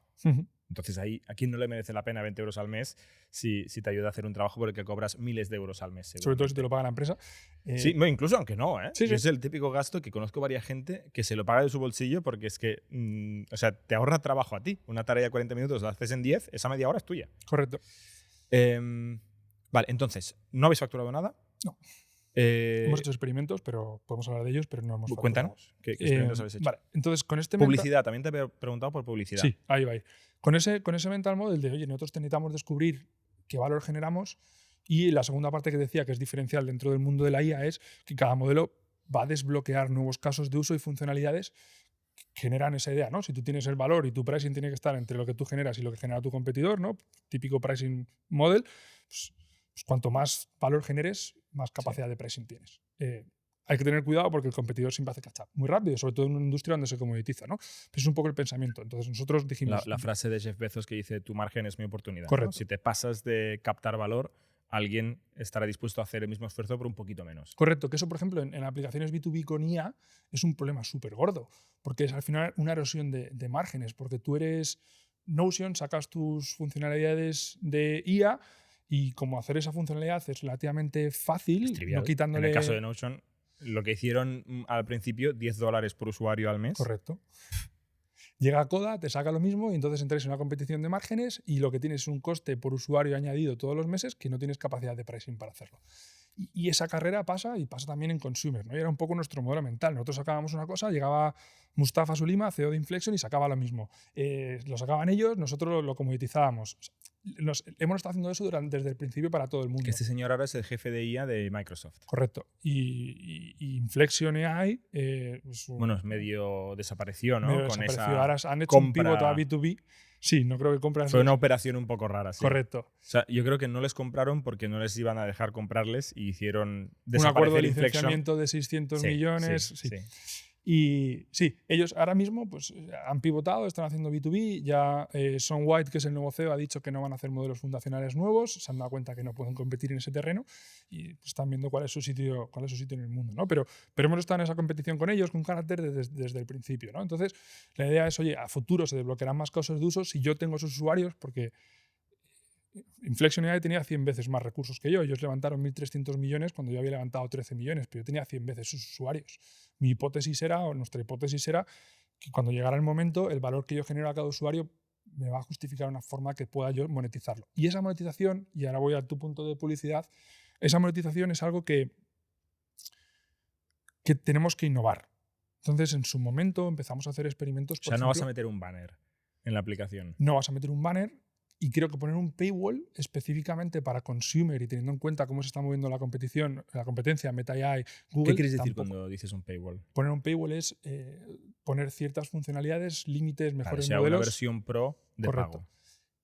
Entonces, ahí, ¿a quién no le merece la pena 20 euros al mes si te ayuda a hacer un trabajo por el que cobras miles de euros al mes? Sobre todo si te lo paga la empresa. Sí, no, incluso aunque no, ¿eh? Sí, sí. Es el típico gasto que conozco varias gente que se lo paga de su bolsillo porque es que, o sea, te ahorra trabajo a ti. Una tarea de 40 minutos la haces en 10, esa media hora es tuya. Correcto. Vale, entonces, ¿no habéis facturado nada? No. Hemos hecho experimentos, pero podemos hablar de ellos, pero no hemos facturado. Cuéntanos, ¿qué experimentos habéis hecho? Vale, entonces con este Publicidad, también te he preguntado por publicidad. Sí, ahí va. Con ese mental model de, oye, nosotros necesitamos descubrir qué valor generamos, y la segunda parte que decía que es diferencial dentro del mundo de la IA es que cada modelo va a desbloquear nuevos casos de uso y funcionalidades que generan esa idea, ¿no? Si tú tienes el valor y tu pricing tiene que estar entre lo que tú generas y lo que genera tu competidor, ¿no? Típico pricing model, pues cuanto más valor generes, más capacidad de pricing tienes. Hay que tener cuidado porque el competidor siempre hace catch up muy rápido, sobre todo en una industria donde se comoditiza, ¿no? Pero es un poco el pensamiento. Entonces nosotros dijimos... La frase de Jeff Bezos que dice, tu margen es mi oportunidad. Correcto. ¿no? Si te pasas de captar valor, alguien estará dispuesto a hacer el mismo esfuerzo por un poquito menos. Correcto, que eso, por ejemplo, en aplicaciones B2B con IA es un problema súper gordo, porque es al final una erosión de márgenes, porque tú eres Notion, sacas tus funcionalidades de IA y como hacer esa funcionalidad es relativamente fácil, Es trivial. no quitándole... En el caso de Notion, lo que hicieron al principio, $10 por usuario al mes. Correcto. Llega Coda, te saca lo mismo y entonces entras en una competición de márgenes y lo que tienes es un coste por usuario añadido todos los meses que no tienes capacidad de pricing para hacerlo. Y esa carrera pasa y pasa también en consumer, ¿no? Y era un poco nuestro modelo mental. Nosotros sacábamos una cosa, llegaba Mustafa Sulima, CEO de Inflection, y sacaba lo mismo. Lo sacaban ellos, nosotros lo comoditizábamos. Hemos estado haciendo eso desde el principio para todo el mundo. Que este señor ahora es el jefe de IA de Microsoft. Correcto. Y Inflection AI... bueno, es medio desapareció, ¿no? Medio con desapareció. esa Ahora han hecho un compra. pivot a B2B. Sí, no creo que compren. Fue una operación un poco rara, sí. Correcto. O sea, yo creo que no les compraron porque no les iban a dejar comprarles y hicieron un acuerdo de Inflection. licenciamiento de 600 millones. Sí. Sí. Y sí, ellos ahora mismo pues, han pivotado, están haciendo B2B. Ya Sean White, que es el nuevo CEO, ha dicho que no van a hacer modelos fundacionales nuevos. Se han dado cuenta que no pueden competir en ese terreno y pues, están viendo cuál es su sitio en el mundo, ¿no? Pero hemos estado en esa competición con ellos con carácter desde el principio, ¿no? Entonces, la idea es, oye, a futuro se desbloquearán más casos de uso si yo tengo esos usuarios, porque Inflection AI tenía 100 veces más recursos que yo. Ellos levantaron 1.300 millones cuando yo había levantado 13 millones, pero yo tenía 100 veces sus usuarios. Mi hipótesis era, o nuestra hipótesis era, que cuando llegara el momento, el valor que yo genero a cada usuario me va a justificar una forma que pueda yo monetizarlo. Y esa monetización, y ahora voy a tu punto de publicidad, esa monetización es algo que tenemos que innovar. Entonces, en su momento empezamos a hacer experimentos. O sea, no vas a meter un banner en la aplicación. No vas a meter un banner. Y creo que poner un paywall específicamente para consumer y teniendo en cuenta cómo se está moviendo la competencia, Meta AI, Google. ¿Qué quieres decir cuando dices un paywall? Poner un paywall es poner ciertas funcionalidades, límites, mejores modelos. Una versión pro de pago.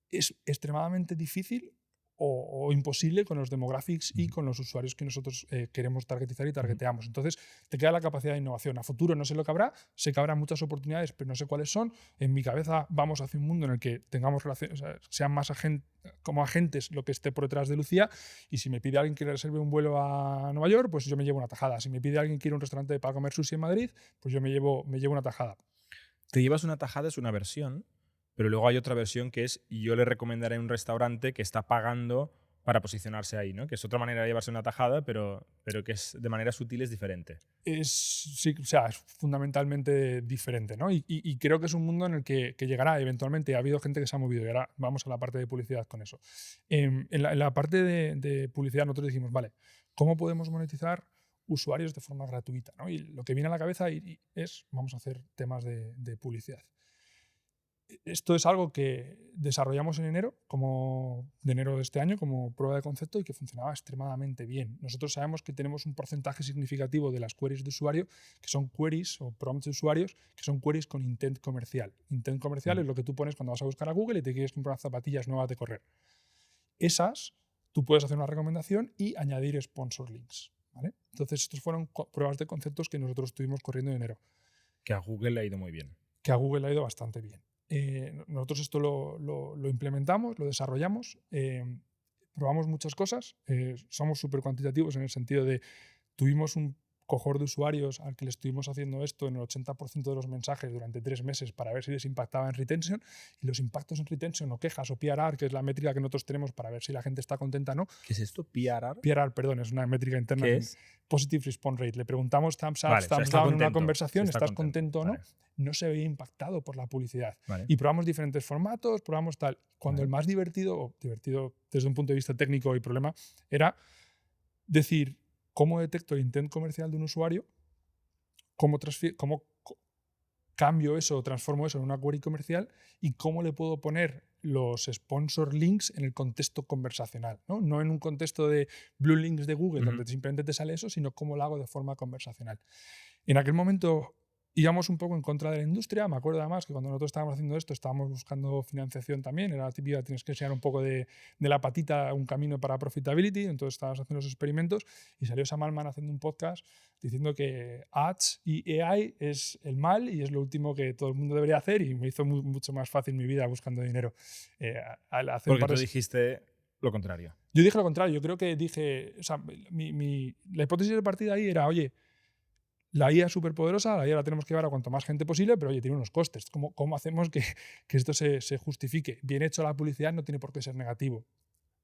Es extremadamente difícil o imposible con los demographics y con los usuarios que nosotros queremos targetizar y targeteamos. Entonces, te queda la capacidad de innovación. A futuro no sé lo que habrá, sé que habrá muchas oportunidades, pero no sé cuáles son. En mi cabeza vamos hacia un mundo en el que tengamos relaciones, o sea, sean más como agentes lo que esté por detrás de Lucía, y si me pide alguien que reserve un vuelo a Nueva York, pues yo me llevo una tajada. Si me pide alguien que ir a un restaurante para comer sushi en Madrid, pues yo me llevo una tajada. Te llevas una tajada, es una versión. Pero luego hay otra versión que es, yo le recomendaré un restaurante que está pagando para posicionarse ahí, ¿no? Que es otra manera de llevarse una tajada, pero que es de manera sutil es diferente. Sí, o sea, es fundamentalmente diferente, ¿no? Y creo que es un mundo en el que llegará eventualmente. Ha habido gente que se ha movido y ahora vamos a la parte de publicidad con eso. En la parte de publicidad nosotros dijimos, vale, ¿cómo podemos monetizar usuarios de forma gratuita, ¿no? Y lo que viene a la cabeza es, vamos a hacer temas de publicidad. Esto es algo que desarrollamos en enero de este año como prueba de concepto y que funcionaba extremadamente bien. Nosotros sabemos que tenemos un porcentaje significativo de las queries de usuario que son queries o prompts de usuarios que son queries con intent comercial. Intent comercial es lo que tú pones cuando vas a buscar a Google y te quieres comprar unas zapatillas nuevas de correr. Esas, tú puedes hacer una recomendación y añadir sponsor links, ¿vale? Entonces, estos fueron pruebas de conceptos que nosotros estuvimos corriendo en enero. Que a Google le ha ido muy bien. Que a Google le ha ido bastante bien. Nosotros esto lo implementamos, lo desarrollamos, probamos muchas cosas, somos súper cuantitativos en el sentido de tuvimos un cohort de usuarios al que le estuvimos haciendo esto en el 80% de los mensajes durante 3 meses para ver si les impactaba en retention, y los impactos en retention o quejas o PRR, que es la métrica que nosotros tenemos para ver si la gente está contenta o no. ¿Qué es esto? ¿PRR? PRR, perdón, es una métrica interna. ¿Qué es? Positive Response Rate. Le preguntamos thumbs up, vale, thumbs down en una conversación, ¿estás contento o no? Vale. No se veía impactado por la publicidad. Vale. Y probamos diferentes formatos, probamos tal. Cuando el más divertido desde un punto de vista técnico y problema, era decir cómo detecto el intent comercial de un usuario, cómo cambio eso, transformo eso en una query comercial y cómo le puedo poner los sponsor links en el contexto conversacional, no en un contexto de blue links de Google donde simplemente te sale eso, sino cómo lo hago de forma conversacional. En aquel momento íbamos un poco en contra de la industria. Me acuerdo además que cuando nosotros estábamos haciendo esto estábamos buscando financiación también. Era la típica, tienes que enseñar un poco de la patita un camino para profitability. Entonces estábamos haciendo los experimentos y salió Sam Altman haciendo un podcast diciendo que ads y AI es el mal y es lo último que todo el mundo debería hacer, y me hizo mucho más fácil mi vida buscando dinero. Porque tú dijiste lo contrario. Yo dije lo contrario. Yo creo que dije, o sea, la hipótesis de partida ahí era, oye, la IA es súper poderosa, la IA la tenemos que llevar a cuanto más gente posible, pero oye, tiene unos costes. ¿Cómo hacemos que esto se justifique? Bien hecho la publicidad no tiene por qué ser negativo.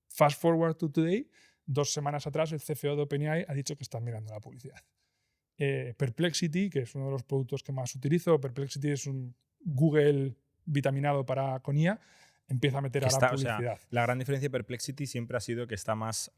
Fast forward to today, 2 semanas atrás el CFO de OpenAI ha dicho que están mirando la publicidad. Perplexity, que es uno de los productos que más utilizo. Perplexity es un Google vitaminado con IA. Empieza a meter ahora publicidad. La gran diferencia de Perplexity siempre ha sido que está más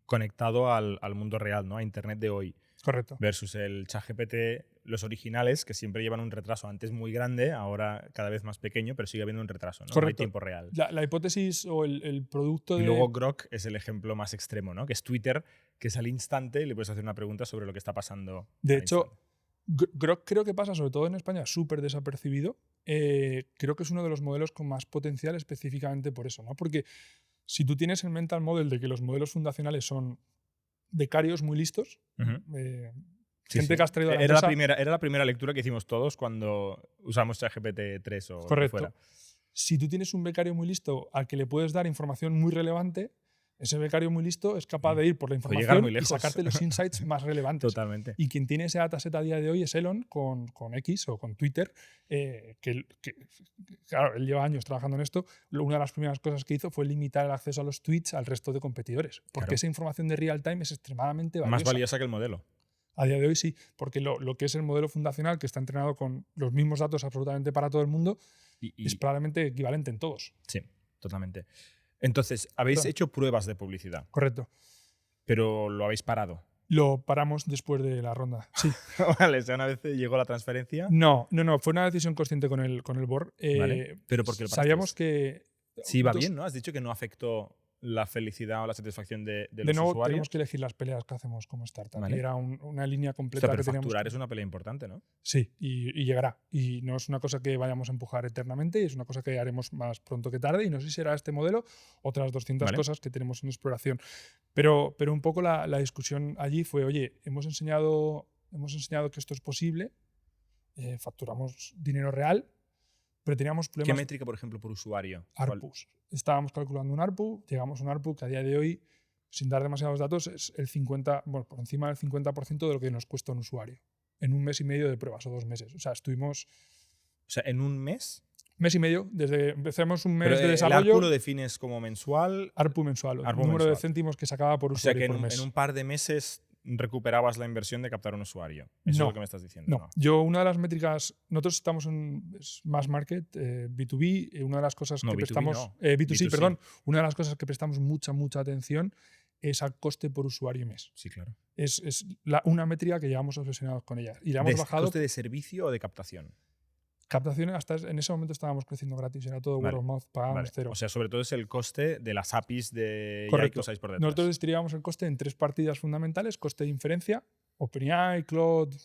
conectado al mundo real, ¿no? A Internet de hoy. Correcto. Versus el ChatGPT, los originales, que siempre llevan un retraso antes muy grande, ahora cada vez más pequeño, pero sigue habiendo un retraso, ¿no? No hay tiempo real. La hipótesis o el producto y luego Grok es el ejemplo más extremo, ¿no? Que es Twitter, que es al instante y le puedes hacer una pregunta sobre lo que está pasando. De hecho, Grok creo que pasa, sobre todo en España, súper desapercibido. Creo que es uno de los modelos con más potencial específicamente por eso, ¿no? Porque si tú tienes el mental model de que los modelos fundacionales son becarios muy listos, gente que has traído a la empresa. Era la primera lectura que hicimos todos cuando usamos ChatGPT 3 o correcto. Lo que fuera. Si tú tienes un becario muy listo al que le puedes dar información muy relevante, ese becario muy listo es capaz de ir por la información y sacarte los insights más relevantes. Totalmente. Y quien tiene ese dataset a día de hoy es Elon con X o con Twitter, que claro, él lleva años trabajando en esto. Una de las primeras cosas que hizo fue limitar el acceso a los tweets al resto de competidores, porque esa información de real time es extremadamente valiosa. Más valiosa que el modelo. A día de hoy sí, porque lo que es el modelo fundacional, que está entrenado con los mismos datos absolutamente para todo el mundo, es probablemente equivalente en todos. Sí, totalmente. Entonces, habéis hecho pruebas de publicidad. Correcto. Pero lo habéis parado. Lo paramos después de la ronda. Sí. Vale, o sea, una vez llegó la transferencia. No, fue una decisión consciente con el board. Vale. Pero porque sabíamos que. Sí, iba bien, ¿no? Has dicho que no afectó la felicidad o la satisfacción de los nuevo, usuarios. tenemos que elegir las peleas que hacemos como startup. Vale. Y era una línea completa. Pero que teníamos. facturar es una pelea importante, ¿no? Sí, y llegará. Y no es una cosa que vayamos a empujar eternamente, es una cosa que haremos más pronto que tarde. Y no sé si será este modelo, otras 200 cosas que tenemos en exploración. Pero un poco la discusión allí fue, oye, hemos enseñado que esto es posible, facturamos dinero real, pero teníamos problemas. ¿Qué métrica, por ejemplo, por usuario? ARPUs. Estábamos calculando un ARPU, llegamos a un ARPU que a día de hoy, sin dar demasiados datos, es el 50%, bueno, por encima del 50% de lo que nos cuesta un usuario. En un mes y medio de pruebas o 2 meses. O sea, estuvimos. O sea, en un mes. Mes y medio, desde empezamos un mes Pero de desarrollo. ¿El ARPU lo defines como mensual? ARPU mensual, ARPU el número mensual. de céntimos que sacaba por usuario. O sea, que por mes. en un par de meses recuperabas la inversión de captar un usuario. Eso es lo que me estás diciendo. No. Yo, una de las métricas, nosotros estamos en mass market, B2B, una de las cosas que prestamos. B2C, perdón. Una de las cosas que prestamos mucha atención es al coste por usuario y mes. Sí, claro. Es una métrica que llevamos obsesionados con ella. Y la hemos bajado. ¿Coste de servicio o de captación? Captación, hasta en ese momento estábamos creciendo gratis, era todo word of mouth, pagábamos cero. O sea, sobre todo es el coste de las APIs de AI que usáis por detrás. Nosotros distribuíamos el coste en 3 partidas fundamentales: coste de inferencia, OpenAI, Cloud,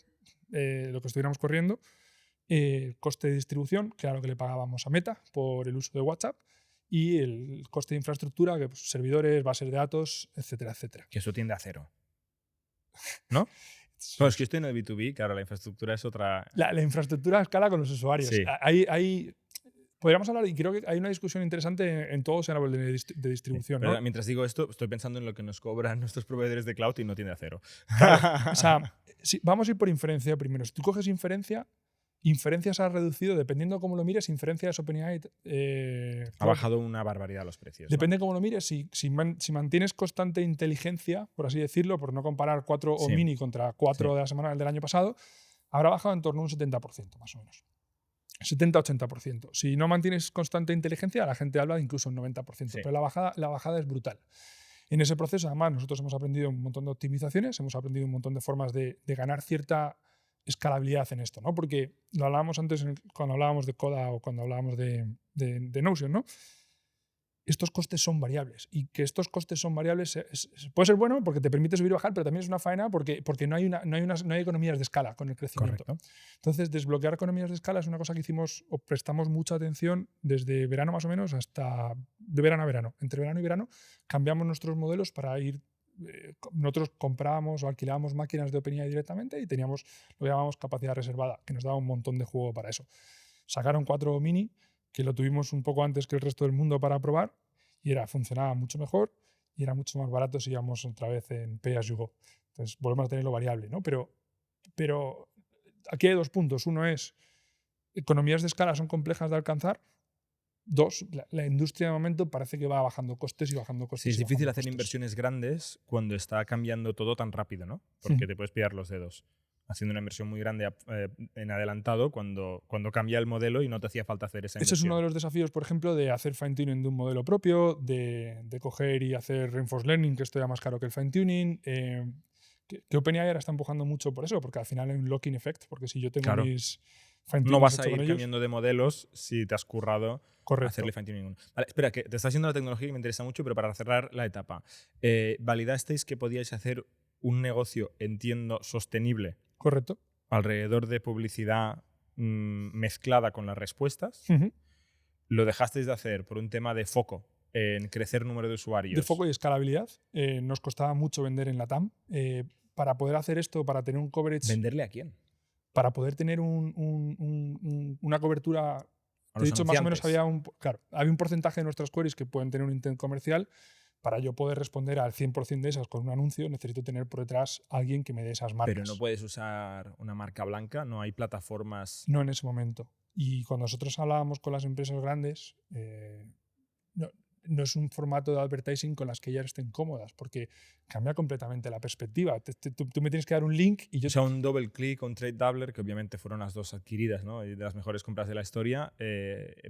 lo que estuviéramos corriendo, coste de distribución, que era lo que le pagábamos a Meta por el uso de WhatsApp, y el coste de infraestructura, que pues, servidores, bases de datos, etcétera, etcétera. Que eso tiende a cero. ¿No? No, es que estoy en el B2B, claro, la infraestructura es otra. La infraestructura escala con los usuarios. Sí. Podríamos hablar, y creo que hay una discusión interesante en todos en la de distribución. Pero ¿no? mientras digo esto, estoy pensando en lo que nos cobran nuestros proveedores de cloud y no tiende a cero. Claro, o sea, vamos a ir por inferencia primero. Si tú coges inferencia se ha reducido, dependiendo de cómo lo mires, inferencia es OpenAI. Ha bajado una barbaridad los precios. Depende de cómo lo mires. Si mantienes constante inteligencia, por así decirlo, por no comparar 4 o mini contra 4 de la semana del año pasado, habrá bajado en torno a un 70%, más o menos. 70-80%. Si no mantienes constante inteligencia, la gente habla de incluso un 90%. Pero la bajada es brutal. En ese proceso, además, nosotros hemos aprendido un montón de optimizaciones, hemos aprendido un montón de formas de ganar cierta escalabilidad en esto, ¿no? Porque lo hablábamos antes cuando hablábamos de Coda o cuando hablábamos de Notion, ¿no? Estos costes son variables, y que estos costes son variables puede ser bueno porque te permite subir y bajar, pero también es una faena porque no hay economías de escala con el crecimiento. Correcto. Entonces, desbloquear economías de escala es una cosa que hicimos o prestamos mucha atención desde verano más o menos hasta de verano a verano. Entre verano y verano cambiamos nuestros modelos para ir. Nosotros comprábamos o alquilábamos máquinas de OpenAI directamente y teníamos lo que llamamos capacidad reservada, que nos daba un montón de juego para eso. Sacaron 4 mini, que lo tuvimos un poco antes que el resto del mundo para probar, y funcionaba mucho mejor y era mucho más barato si íbamos otra vez en Pay As You Go. Entonces volvemos a tener lo variable, ¿no? Pero aquí hay 2 puntos. Uno es, economías de escala son complejas de alcanzar. 2, la industria de momento parece que va bajando costes y bajando costes. Sí, es difícil hacer inversiones grandes cuando está cambiando todo tan rápido, ¿no? Porque te puedes pillar los dedos. haciendo una inversión muy grande en adelantado cuando cambia el modelo y no te hacía falta hacer esa inversión. Ese es uno de los desafíos, por ejemplo, de hacer fine-tuning de un modelo propio, de coger y hacer reinforced learning, que esto ya más caro que el fine-tuning. Que OpenAI ahora está empujando mucho por eso, porque al final hay un lock-in effect, porque si yo tengo Claro. mis fine-tunings No vas a hecho ir con ellos, cambiando de modelos si te has currado correcto. hacerle fine-tuning. Vale, espera, que te está haciendo la tecnología que me interesa mucho, pero para cerrar la etapa. ¿Validasteis que podíais hacer un negocio, entiendo, sostenible Correcto. alrededor de publicidad mezclada con las respuestas? Ujú. ¿Lo dejasteis de hacer por un tema de foco en crecer número de usuarios? De foco y escalabilidad. Nos costaba mucho vender en la TAM. Para poder hacer esto, para tener un coverage, ¿Venderle a quién? para poder tener una cobertura. A Te he los dicho, más o menos anunciantes. había un porcentaje de nuestras queries que pueden tener un intent comercial. Para yo poder responder al 100% de esas con un anuncio, necesito tener por detrás a alguien que me dé esas marcas. Pero no puedes usar una marca blanca, no hay plataformas. No en ese momento. Y cuando nosotros hablábamos con las empresas grandes, no es un formato de advertising con las que ellas estén cómodas, porque cambia completamente la perspectiva. Tú me tienes que dar un link y yo... O sea, un double click, un trade doubler, que obviamente fueron las dos adquiridas, ¿no? Y de las mejores compras de la historia.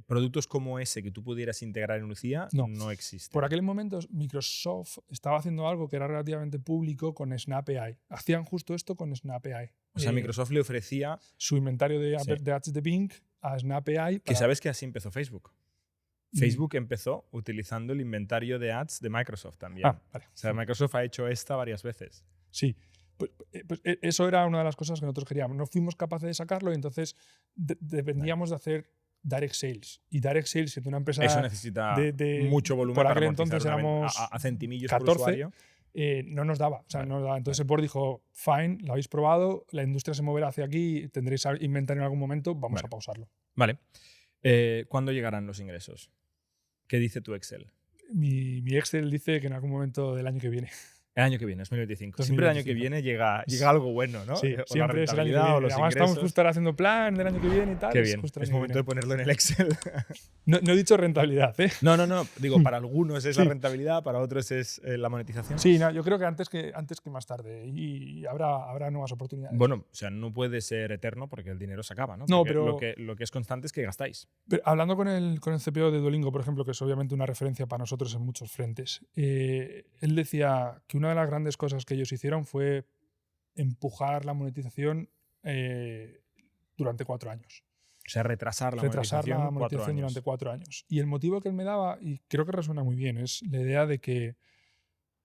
Productos como ese que tú pudieras integrar en Lucía no existen. Por aquel momento Microsoft estaba haciendo algo que era relativamente público con Snap AI. Hacían justo esto con Snap AI. O sea, Microsoft le ofrecía su inventario de ads de Bing a Snap AI. Que sabes que así empezó Facebook. Facebook empezó utilizando el inventario de ads de Microsoft también. Vale. O sea, Microsoft ha hecho esta varias veces. Sí. Pues eso era una de las cosas que nosotros queríamos. No fuimos capaces de sacarlo y entonces dependíamos de hacer direct sales. Y direct sales, siendo una empresa eso necesita mucho volumen por para aquel amortizar entonces éramos a centimillos 14, por usuario. No nos daba. O sea, no nos daba. Entonces el board dijo, fine, lo habéis probado, la industria se moverá hacia aquí, tendréis inventario en algún momento, vamos a pausarlo. Vale. ¿Cuándo llegarán los ingresos? ¿Qué dice tu Excel? Mi Excel dice que en algún momento del año que viene. El año que viene, 2025. Siempre el año que viene llega algo bueno, ¿no? Sí, o siempre la es el año que rentabilidad viene. o los Además, ingresos. estamos justo ahora haciendo plan del año que viene y tal. Qué bien. Justo Es momento de ponerlo en el Excel. No he dicho rentabilidad, ¿eh? No. Digo, para algunos es la rentabilidad, para otros es la monetización. Sí, no, yo creo que antes que más tarde. Y habrá nuevas oportunidades. Bueno, o sea, no puede ser eterno porque el dinero se acaba, ¿no? No, Porque pero lo que es constante es que gastáis. Pero hablando con el CPO de Duolingo, por ejemplo, que es obviamente una referencia para nosotros en muchos frentes, él decía que una de las grandes cosas que ellos hicieron fue empujar la monetización durante 4 años. O sea, retrasar la monetización, 4 años. Durante 4 años. Y el motivo que él me daba, y creo que resuena muy bien, es la idea de que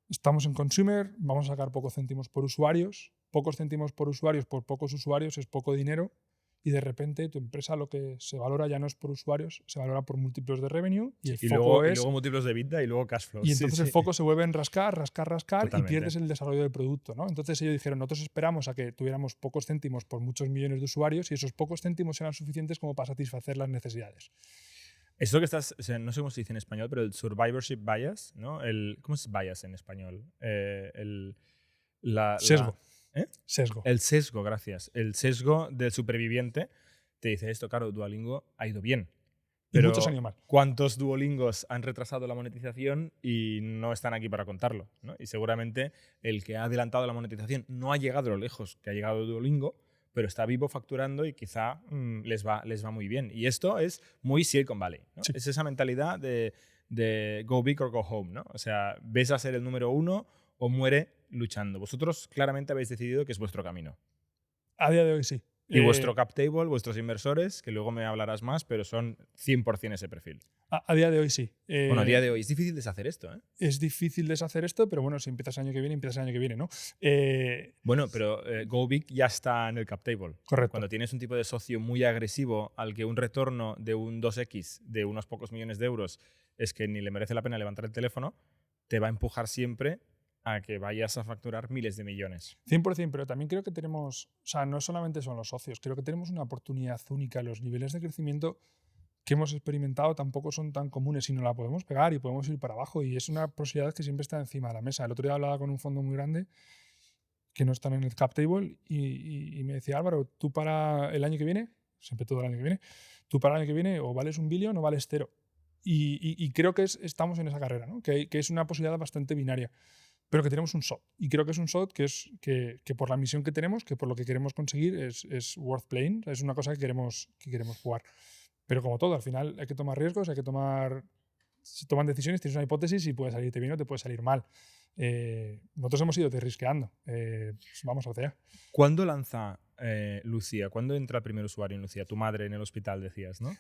estamos en consumer, vamos a sacar pocos céntimos por usuarios, pocos céntimos por usuarios por pocos usuarios es poco dinero, y de repente tu empresa lo que se valora ya no es por usuarios, se valora por múltiplos de revenue y luego múltiplos de EBITDA y luego cash flow. Y entonces el foco se vuelve en rascar Totalmente. y pierdes el desarrollo del producto, ¿no? Entonces ellos dijeron, nosotros esperamos a que tuviéramos pocos céntimos por muchos millones de usuarios y esos pocos céntimos eran suficientes como para satisfacer las necesidades. Esto que estás, o sea, no sé cómo se dice en español, pero el survivorship bias, ¿no? ¿Cómo es bias en español? Sesgo. Sesgo. El sesgo, gracias. El sesgo del superviviente te dice esto, claro, Duolingo ha ido bien. Pero y muchos han ido mal. ¿Cuántos Duolingos han retrasado la monetización y no están aquí para contarlo, ¿no? Y seguramente el que ha adelantado la monetización no ha llegado a lo lejos que ha llegado Duolingo, pero está vivo facturando y quizá les va muy bien. Y esto es muy Silicon Valley, ¿no? Sí. Es esa mentalidad de go big or go home, ¿no? O sea, ves a ser el número 1 o muere luchando. Vosotros claramente habéis decidido que es vuestro camino. A día de hoy sí. Y vuestro cap table, vuestros inversores, que luego me hablarás más, pero son 100% ese perfil. A día de hoy sí. Bueno, a día de hoy es difícil deshacer esto, ¿eh? Es difícil deshacer esto, pero bueno, si empiezas el año que viene, empiezas el año que viene, ¿no? Bueno, pero Go Big ya está en el cap table. Correcto. Cuando tienes un tipo de socio muy agresivo al que un retorno de un 2x de unos pocos millones de euros es que ni le merece la pena levantar el teléfono, te va a empujar siempre a que vayas a facturar miles de millones. 100%, pero también creo que tenemos, o sea, no solamente son los socios, creo que tenemos una oportunidad única. Los niveles de crecimiento que hemos experimentado tampoco son tan comunes y no la podemos pegar y podemos ir para abajo y es una posibilidad que siempre está encima de la mesa. El otro día hablaba con un fondo muy grande que no están en el cap table y me decía, Álvaro, tú para el año que viene, siempre todo el año que viene, tú para el año que viene o vales 1 billón o vales 0. Y creo que estamos en esa carrera, ¿no? Que es una posibilidad bastante binaria. pero que tenemos un SOT. Y creo que es un SOT que por la misión que tenemos, que por lo que queremos conseguir, es worth playing. Es una cosa que queremos jugar. Pero como todo, al final hay que tomar riesgos, se toman decisiones, tienes una hipótesis y puede salirte bien o te puede salir mal. Nosotros hemos ido risqueando. Pues vamos a allá. ¿Cuándo lanza Lucía? ¿Cuándo entra el primer usuario en Lucía? Tu madre en el hospital, decías, ¿no?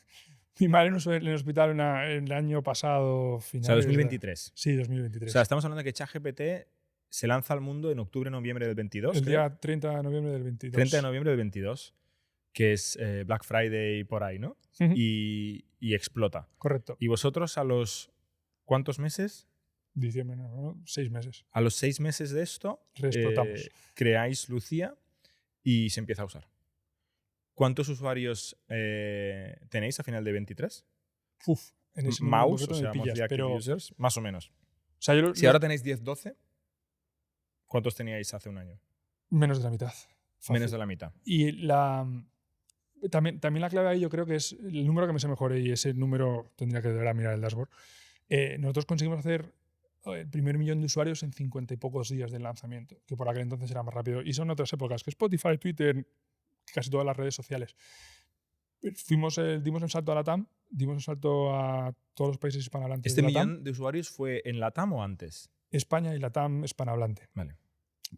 Mi madre en el hospital en el año pasado, final. O sea, 2023. Sí, 2023. O sea, estamos hablando de que ChatGPT se lanza al mundo en octubre-noviembre del 22. El creo. día 30 de noviembre del 22. 30 de noviembre del 22, que es Black Friday por ahí, ¿no? Ujú. Y explota. Correcto. ¿Y vosotros a los cuántos meses? Diciembre, ¿no? 6 meses. A los 6 meses de esto, Reexplotamos. creáis Lucía y se empieza a usar. ¿Cuántos usuarios tenéis a final de 23? Uf, en ese Mouse, momento o me sea, pillas, monthly active pero, users, más o menos. o sea, yo Si ahora tenéis 10, 12, ¿cuántos teníais hace un año? menos de la mitad. Fácil. Menos de la mitad. Y también la clave ahí yo creo que es el número que me sé mejor, y ese número tendría que de verdad mirar el dashboard. Nosotros conseguimos hacer el primer 1.000.000 de usuarios en 50 y pocos días del lanzamiento, que por aquel entonces era más rápido. Y son otras épocas, que Spotify, Twitter, casi todas las redes sociales. Dimos el salto a LATAM, dimos el salto a todos los países hispanohablantes ¿Este de LATAM. millón de usuarios fue en LATAM o antes? España y LATAM hispanohablante. Vale.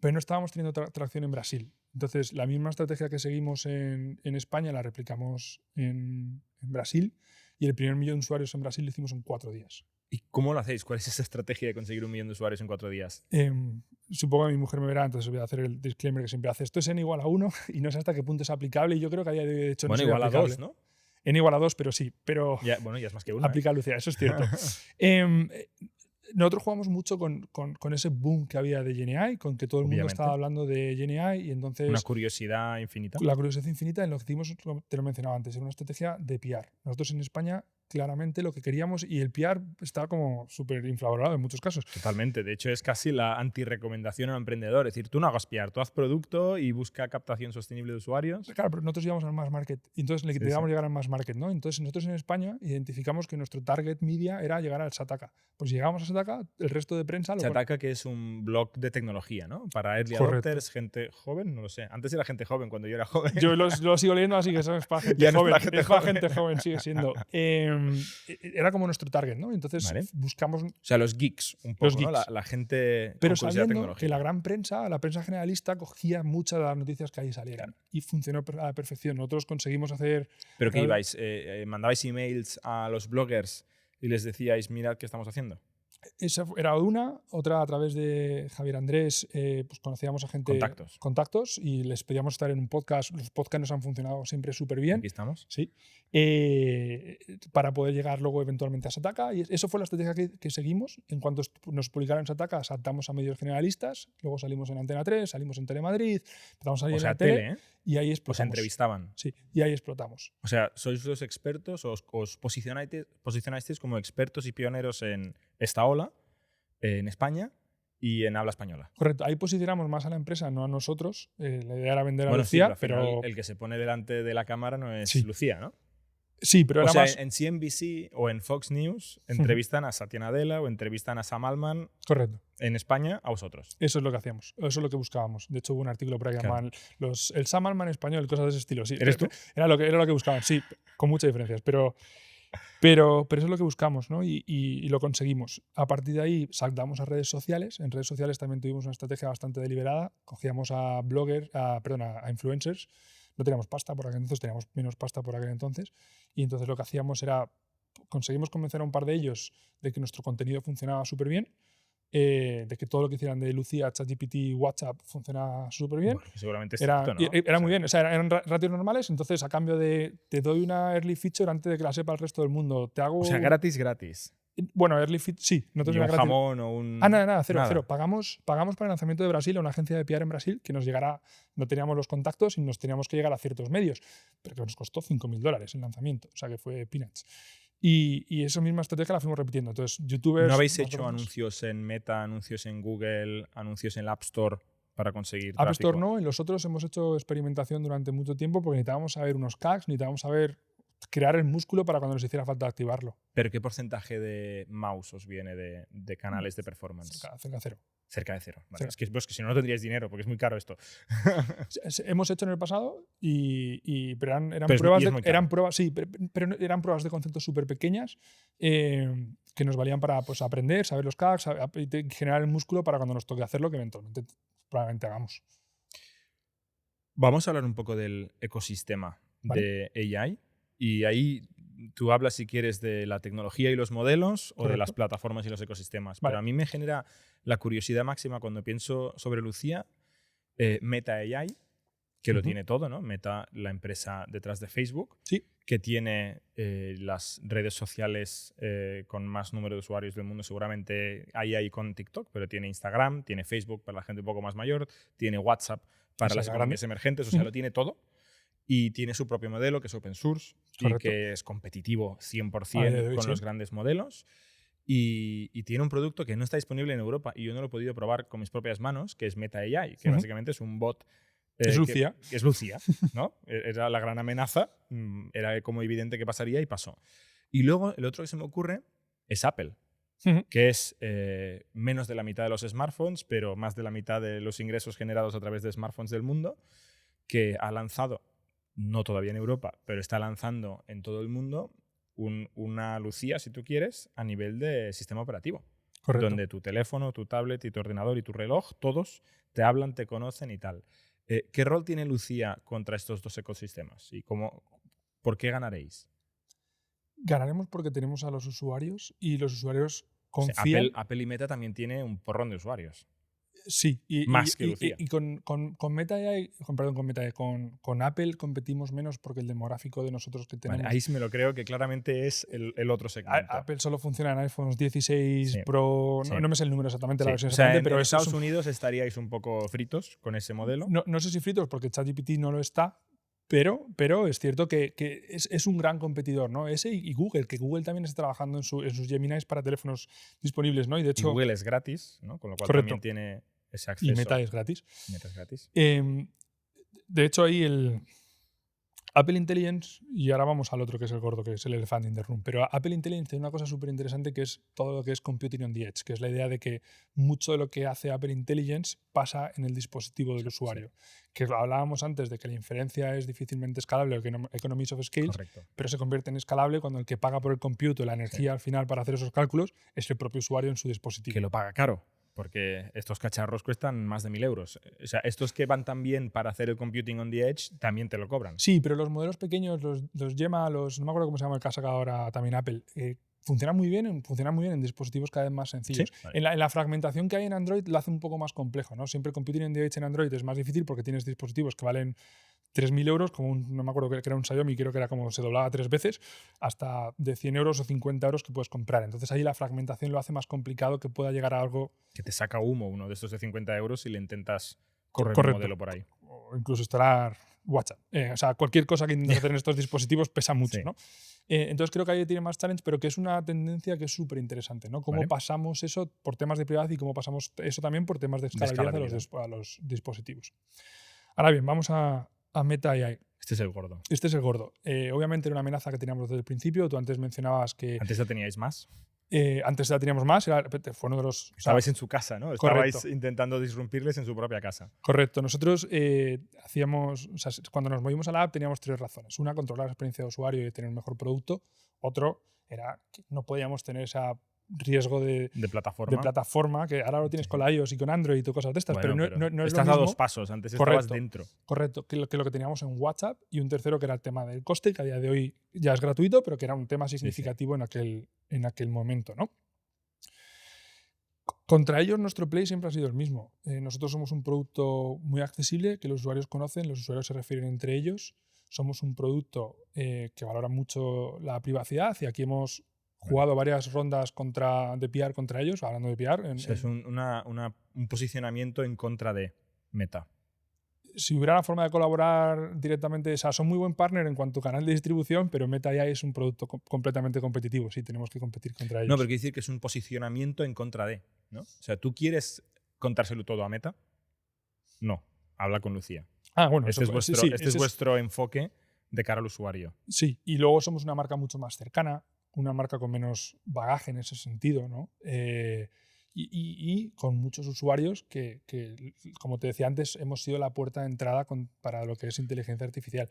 Pero no estábamos teniendo tracción en Brasil. Entonces, la misma estrategia que seguimos en España la replicamos en Brasil, y el primer 1.000.000 de usuarios en Brasil lo hicimos en 4 días. ¿Y cómo lo hacéis? ¿Cuál es esa estrategia de conseguir 1 millón de usuarios en 4 días? Supongo que mi mujer me verá, entonces voy a hacer el disclaimer que siempre hace. Esto es n igual a 1 y no sé hasta qué punto es aplicable, y yo creo que a día de hoy, de hecho, no Bueno, sería igual a aplicable. 2, ¿no? N igual a 2, pero sí. Pero Ya, bueno, ya es más que una. aplica Lucía, eso es cierto. Nosotros jugamos mucho con ese boom que había de GenAI, con que todo el mundo Obviamente. estaba hablando de GenAI, y entonces Una curiosidad infinita. la curiosidad infinita. En lo que hicimos, te lo mencionaba antes, era una estrategia de PR. Nosotros en España, claramente lo que queríamos, y el PR está como súper infravalorado en muchos casos. Totalmente. De hecho, es casi la antirrecomendación al emprendedor. Es decir, tú no hagas PR, tú haz producto y busca captación sostenible de usuarios. Claro, pero nosotros llegamos al mass market, y entonces le queríamos llegar al mass market, ¿no? Entonces nosotros en España identificamos que nuestro target media era llegar al Sataka. Pues llegamos a Sataka, el resto de prensa lo Chataka, que es un blog de tecnología, ¿no? Para early Correcto. adopters, gente joven, no lo sé. Antes era gente joven cuando yo era joven. Yo lo sigo leyendo, así que eso es para gente Ya no es joven. para gente Es para joven. gente joven, sigue siendo. Era como nuestro target, ¿no? Entonces Vale. buscamos. O sea, los geeks, un poco, Los ¿no? geeks. La gente Pero con curiosidad sabiendo tecnológica. que la gran prensa, la prensa generalista, cogía muchas de las noticias que ahí salieran. Y funcionó a la perfección. Nosotros conseguimos hacer. ¿Pero qué Claro. ibais? ¿Mandabais emails a los bloggers y les decíais, mirad qué estamos haciendo? Esa era una. Otra, a través de Javier Andrés, pues conocíamos a gente. Contactos, y les pedíamos estar en un podcast. Los podcasts nos han funcionado siempre súper bien. Aquí estamos. Sí. Para poder llegar luego eventualmente a Sataka. Y eso fue la estrategia que seguimos. En cuanto nos publicaron en Sataka, saltamos a medios generalistas, luego salimos en Antena 3, salimos en Telemadrid, empezamos a salir O en sea, la tele, ¿eh? y ahí Os explotamos. entrevistaban. Sí, y ahí explotamos. O sea, sois los expertos, os posicionasteis como expertos y pioneros en esta ola, en España y en habla española. Correcto. Ahí posicionamos más a la empresa, no a nosotros. La idea era vender a Bueno, Lucía, sí, pero al final el que se pone delante de la cámara no es Sí. Lucía, ¿no? Sí, pero O era sea, más. en CNBC o en Fox News entrevistan a Satya Nadella o entrevistan a Sam Altman. Correcto. En España, a vosotros. Eso es lo que hacíamos. Eso es lo que buscábamos. De hecho, hubo un artículo por ahí que Claro. llamaban el Sam Altman español, cosas de ese estilo. Sí, ¿Eres tú? Era lo que buscaban, sí, con muchas diferencias. Pero eso es lo que buscamos, ¿no? Y lo conseguimos. A partir de ahí saltamos a redes sociales. En redes sociales también tuvimos una estrategia bastante deliberada. Cogíamos a bloggers, a influencers. No teníamos pasta por aquel entonces, teníamos menos pasta por aquel entonces. Y entonces lo que hacíamos era, conseguimos convencer a un par de ellos de que nuestro contenido funcionaba súper bien, de que todo lo que hicieran de Lucía, ChatGPT, WhatsApp funcionaba súper bien. Bueno, seguramente es Era, cierto, ¿no? era O muy sea, bien, o sea, eran ratios normales. Entonces, a cambio de te doy una early feature antes de que la sepa el resto del mundo, te hago. O sea, gratis. Bueno, early feature, sí. Nosotros Y era un gratis. jamón o un. Nada, cero. Pagamos para el lanzamiento de Brasil a una agencia de PR en Brasil que nos llegara. No teníamos los contactos y nos teníamos que llegar a ciertos medios, pero que nos costó $5.000 el lanzamiento, o sea que fue peanuts. Y esa misma estrategia la fuimos repitiendo. Entonces, youtubers. ¿No habéis hecho anuncios en Meta, anuncios en Google, anuncios en la App Store para conseguir App tráfico? Store no, en los otros hemos hecho experimentación durante mucho tiempo porque necesitábamos saber unos CACs, necesitábamos saber crear el músculo para cuando nos hiciera falta activarlo. ¿Pero qué porcentaje de mouse os viene de canales de performance? Cerca de cero. Cerca de cero. Vale. Sí. Es que si no, no tendríais dinero, porque es muy caro esto. Hemos hecho en el pasado, pero eran Pero pruebas, y es muy caro. eran pruebas, sí, pero eran pruebas de conceptos súper pequeñas que nos valían para pues, aprender, saber los CACs, y generar el músculo para cuando nos toque hacerlo, que eventualmente probablemente hagamos. Vamos a hablar un poco del ecosistema de AI. Y ahí tú hablas, si quieres, de la tecnología y los modelos o de las plataformas y los ecosistemas. Vale. Pero a mí me genera la curiosidad máxima cuando pienso sobre Lucía, Meta AI, que lo tiene todo, ¿no? Meta, la empresa detrás de Facebook, Sí. que tiene las redes sociales con más número de usuarios del mundo. Seguramente hay ahí con TikTok, pero tiene Instagram, tiene Facebook para la gente un poco más mayor, tiene WhatsApp para las economías emergentes, o sea, lo tiene todo. Y tiene su propio modelo, que es open source, y que es competitivo 100% con los grandes modelos. Y tiene un producto que no está disponible en Europa, y yo no lo he podido probar con mis propias manos, que es Meta AI, que básicamente es un bot. Es Lucía. Que es Lucía, ¿no? Era la gran amenaza, era como evidente que pasaría y pasó. Y luego el otro que se me ocurre es Apple, que es menos de la mitad de los smartphones, pero más de la mitad de los ingresos generados a través de smartphones del mundo, que ha lanzado, no todavía en Europa, pero está lanzando en todo el mundo una Lucía, si tú quieres, a nivel de sistema operativo. Correcto. Donde tu teléfono, tu tablet y tu ordenador y tu reloj, todos te hablan, te conocen y tal. ¿Qué rol tiene Lucía contra estos dos ecosistemas? ¿Y por qué ganaréis? Ganaremos porque tenemos a los usuarios y los usuarios confían. O sea, Apple y Meta también tiene un porrón de usuarios. Sí, Más que Lucía. Y con Meta AI, con Apple competimos menos porque el demográfico de nosotros que tenemos. Vale, ahí sí me lo creo, que claramente es el otro segmento. Apple solo funciona en iPhones 16 Pro. Sí. No me sé el número exactamente, la versión o sea, exactamente, pero en Estados Unidos estaríais un poco fritos con ese modelo. No sé si fritos porque ChatGPT no lo está. Pero es cierto que es un gran competidor, ¿no? Ese y Google, que Google también está trabajando en sus Geminis para teléfonos disponibles, ¿no? Y de hecho, Google es gratis, ¿no? Con lo cual también tiene ese acceso. Y Meta es gratis. Meta es gratis. De hecho, ahí el Apple Intelligence, y ahora vamos al otro que es el gordo, que es el elefante in the room, pero Apple Intelligence tiene una cosa súper interesante que es todo lo que es Computing on the Edge, que es la idea de que mucho de lo que hace Apple Intelligence pasa en el dispositivo del usuario. Que hablábamos antes de que la inferencia es difícilmente escalable, o que economies of scale, pero se convierte en escalable cuando el que paga por el compute, la energía al final para hacer esos cálculos, es el propio usuario en su dispositivo. Que lo paga caro. Porque estos cacharros cuestan más de 1.000 euros. O sea, estos que van también para hacer el computing on the edge también te lo cobran. Sí, pero los modelos pequeños, los Gemma, no me acuerdo cómo se llama el que ha sacado ahora también Apple, funcionan muy bien en dispositivos cada vez más sencillos. Sí, vale. En la fragmentación que hay en Android lo hace un poco más complejo, ¿no? Siempre el computing on the edge en Android es más difícil porque tienes dispositivos que valen 3.000 euros, como no me acuerdo que era un Xiaomi, creo que era como se doblaba 3 veces, hasta de 100 euros o 50 euros que puedes comprar. Entonces ahí la fragmentación lo hace más complicado que pueda llegar a algo... Que te saca humo uno de estos de 50 euros y le intentas correr un modelo por ahí. O incluso instalar WhatsApp. O sea, cualquier cosa que intentes hacer en estos dispositivos pesa mucho, ¿no? Entonces creo que ahí tiene más challenge, pero que es una tendencia que es súper interesante, ¿no? Cómo pasamos eso por temas de privacidad y cómo pasamos eso también por temas de escalabilidad a los dispositivos. Ahora bien, vamos a Meta AI. Este es el gordo. Este es el gordo. Obviamente era una amenaza que teníamos desde el principio. Tú antes mencionabas que... ¿Antes ya teníamos más? Antes ya teníamos más. Fue uno de los... Estabais en su casa, ¿no? Estabais intentando disrumpirles en su propia casa. Correcto. Nosotros hacíamos... O sea, cuando nos movimos a la app teníamos 3 razones. Una, controlar la experiencia de usuario y tener un mejor producto. Otro, era que no podíamos tener esa... riesgo de plataforma, que ahora lo tienes con la iOS y con Android y cosas de estas, bueno, pero no es estás lo mismo. A 2 pasos, antes estabas dentro. Correcto, que lo que teníamos en WhatsApp, y un tercero que era el tema del coste, que a día de hoy ya es gratuito, pero que era un tema significativo en aquel momento, ¿no? Contra ellos nuestro play siempre ha sido el mismo. Nosotros somos un producto muy accesible, que los usuarios conocen, los usuarios se refieren entre ellos. Somos un producto que valora mucho la privacidad y aquí hemos jugado varias rondas de PR contra ellos, hablando de PR. Es un posicionamiento en contra de Meta. Si hubiera una forma de colaborar directamente, o sea, son muy buen partner en cuanto a canal de distribución, pero Meta ya es un producto completamente competitivo. Sí, tenemos que competir contra ellos. No, pero quiere decir que es un posicionamiento en contra de, ¿no? O sea, ¿tú quieres contárselo todo a Meta? No, habla con Lucía. Ah, bueno, este es vuestro enfoque de cara al usuario. Sí, y luego somos una marca mucho más cercana, una marca con menos bagaje en ese sentido, ¿no? Y con muchos usuarios que, como te decía antes, hemos sido la puerta de entrada para lo que es inteligencia artificial.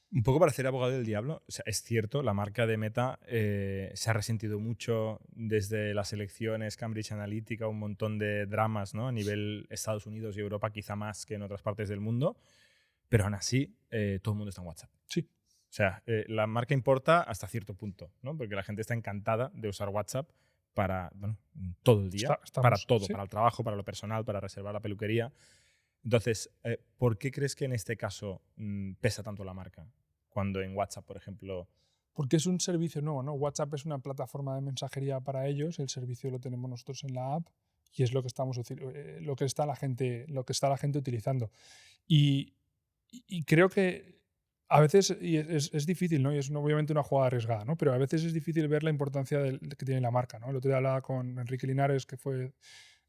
Un poco para ser abogado del diablo, o sea, es cierto, la marca de Meta se ha resentido mucho desde las elecciones, Cambridge Analytica, un montón de dramas, ¿no? A nivel Estados Unidos y Europa, quizá más que en otras partes del mundo, pero aún así todo el mundo está en WhatsApp. Sí. O sea, la marca importa hasta cierto punto, ¿no? Porque la gente está encantada de usar WhatsApp para todo el día, para todo, ¿sí? Para el trabajo, para lo personal, para reservar la peluquería. Entonces, ¿por qué crees que en este caso pesa tanto la marca? Cuando en WhatsApp, por ejemplo... Porque es un servicio nuevo, ¿no? WhatsApp es una plataforma de mensajería para ellos, el servicio lo tenemos nosotros en la app y es lo que está la gente utilizando. Y creo que a veces es difícil, ¿no? Y es obviamente una jugada arriesgada, ¿no? Pero a veces es difícil ver la importancia que tiene la marca, ¿no? El otro día hablaba con Enrique Linares, que fue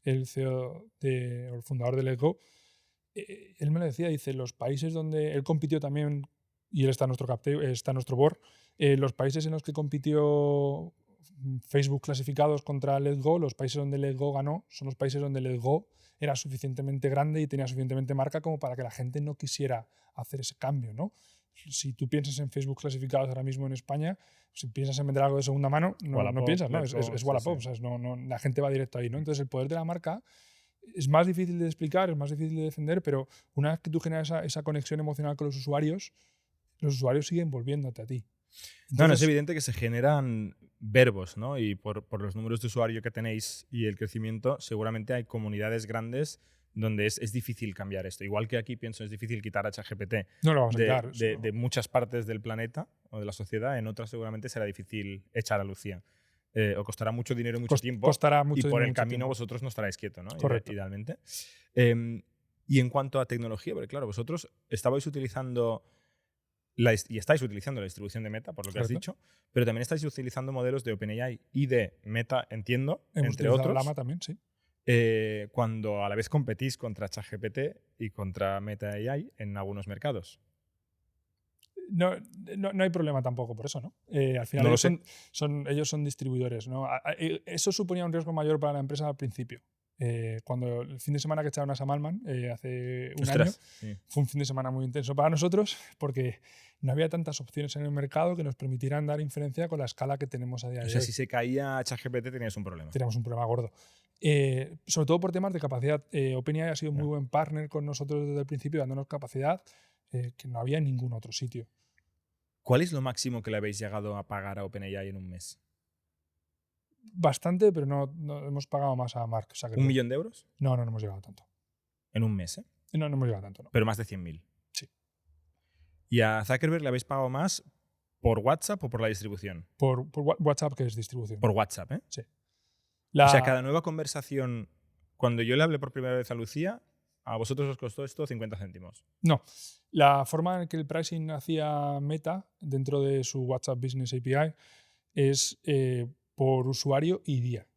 el CEO o el fundador de Let's Go. Él me lo decía, dice, los países donde él compitió también, y él está en nuestro board, los países en los que compitió Facebook clasificados contra Let's Go, los países donde Let's Go ganó, son los países donde Let's Go era suficientemente grande y tenía suficientemente marca como para que la gente no quisiera hacer ese cambio, ¿no? Si tú piensas en Facebook clasificados ahora mismo en España, si piensas en vender algo de segunda mano, no piensas, ¿no? Es Wallapop, sí. La gente va directo ahí, ¿no? Entonces el poder de la marca es más difícil de explicar, es más difícil de defender, pero una vez que tú generas esa conexión emocional con los usuarios siguen volviéndote a ti. Entonces, no es evidente que se generan verbos, ¿no? Y por los números de usuario que tenéis y el crecimiento, seguramente hay comunidades grandes donde es difícil cambiar esto. Igual que aquí pienso es difícil quitar a ChatGPT de muchas partes del planeta o de la sociedad, en otras seguramente será difícil echar a Lucía. O costará mucho dinero y mucho tiempo. Y por el camino vosotros no estaréis quietos, ¿no? Correcto. Idealmente. Y en cuanto a tecnología, porque claro, vosotros estabais utilizando y estáis utilizando la distribución de Meta, por lo que has dicho, pero también estáis utilizando modelos de OpenAI y de Meta, entiendo, entre otros. Llama también, sí. Cuando a la vez competís contra ChatGPT y contra Meta AI en algunos mercados. No hay problema tampoco por eso, ¿no? Al final ellos son distribuidores, ¿no? Eso suponía un riesgo mayor para la empresa al principio. Cuando el fin de semana que echaron a Sam Altman hace un año, fue un fin de semana muy intenso para nosotros porque no había tantas opciones en el mercado que nos permitieran dar inferencia con la escala que tenemos a día de hoy. O sea, si se caía ChatGPT tenías un problema. Teníamos un problema gordo. Sobre todo por temas de capacidad. OpenAI ha sido muy buen partner con nosotros desde el principio, dándonos capacidad que no había en ningún otro sitio. ¿Cuál es lo máximo que le habéis llegado a pagar a OpenAI en un mes? Bastante, pero no hemos pagado más a Mark Zuckerberg. ¿1 millón de euros? No hemos llegado a tanto. ¿En un mes? No hemos llegado a tanto, no. Pero más de 100.000. Sí. ¿Y a Zuckerberg le habéis pagado más por WhatsApp o por la distribución? Por WhatsApp, que es distribución. Por WhatsApp, ¿eh? Sí. O sea, cada nueva conversación, cuando yo le hablé por primera vez a Lucía, a vosotros os costó esto 50 céntimos. No. La forma en que el pricing hacía Meta dentro de su WhatsApp Business API es por usuario y día.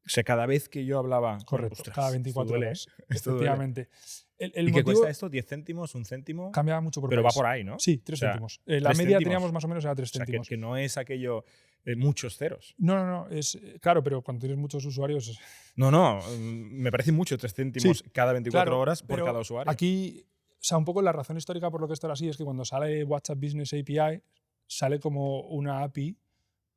O sea, cada vez que yo hablaba... Correcto, cada 24 horas. Efectivamente. ¿Y qué cuesta esto? ¿10 céntimos? ¿1 céntimo? Cambiaba mucho por Pero país. va por ahí, ¿no? Sí, 3 céntimos. La media teníamos más o menos era 3 céntimos. O sea, que no es aquello de muchos ceros. No. Claro, pero cuando tienes muchos usuarios... No. Me parece mucho 3 céntimos cada 24 horas por cada usuario. Aquí, o sea, un poco la razón histórica por lo que esto era así es que cuando sale WhatsApp Business API, sale como una API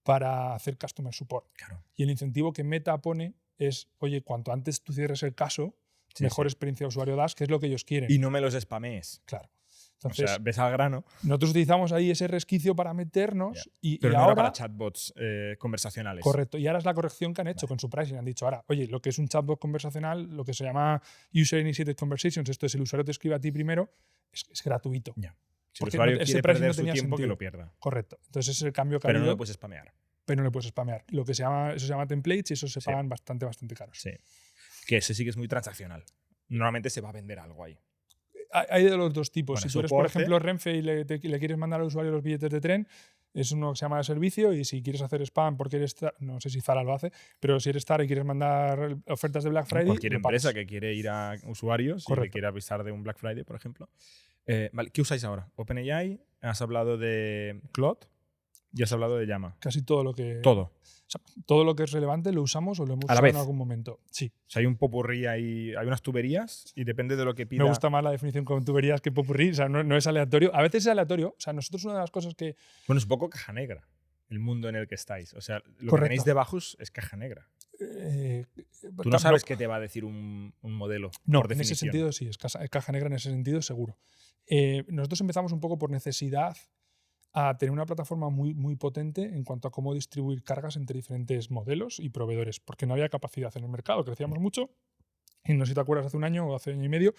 para hacer customer support. Claro. Y el incentivo que Meta pone es, oye, cuanto antes tú cierres el caso, mejor experiencia de usuario das, que es lo que ellos quieren. Y no me los spamees. Claro. Entonces, o sea, ves al grano. Nosotros utilizamos ahí ese resquicio para meternos Pero y no ahora, era para chatbots conversacionales. Correcto. Y ahora es la corrección que han hecho con su pricing. Han dicho, ahora, oye, lo que es un chatbot conversacional, lo que se llama User Initiated Conversations, esto es el usuario te escribe a ti primero, es gratuito. Si el usuario quiere perder su tiempo, que lo pierda. Correcto. Entonces ese es el cambio que ha Pero habido. no lo puedes spamear. Pero no le puedes spamear. Eso se llama templates y esos se pagan bastante caros. Sí. Que ese sí que es muy transaccional. Normalmente se va a vender algo ahí. Hay de los dos tipos. Bueno, si tú eres, por ejemplo, Renfe y le quieres mandar al usuario los billetes de tren, es uno que se llama de servicio, y si quieres hacer spam porque eres no sé si Zara lo hace, pero si eres Zara y quieres mandar ofertas de Black Friday, cualquier empresa que quiere ir a usuarios y le quiere avisar de un Black Friday, por ejemplo. Vale, ¿qué usáis ahora? OpenAI, has hablado de Claude y has hablado de Llama. Casi todo lo que... Todo. O sea, todo lo que es relevante lo usamos o lo hemos ¿A la usado vez? en algún momento. Sí. O sea, hay un popurrí ahí, hay unas tuberías y depende de lo que pida. Me gusta más la definición con tuberías que popurrí. O sea, no es aleatorio. A veces es aleatorio. O sea, nosotros una de las cosas que... Bueno, es un poco caja negra el mundo en el que estáis. O sea, lo Correcto. que tenéis debajo es caja negra. Tú no sabes qué te va a decir un modelo. No, por en ese definición. sentido sí, es caja negra en ese sentido seguro. Nosotros empezamos un poco por necesidad a tener una plataforma muy, muy potente en cuanto a cómo distribuir cargas entre diferentes modelos y proveedores, porque no había capacidad en el mercado, crecíamos mucho. Y no sé si te acuerdas, hace un año o hace año y medio,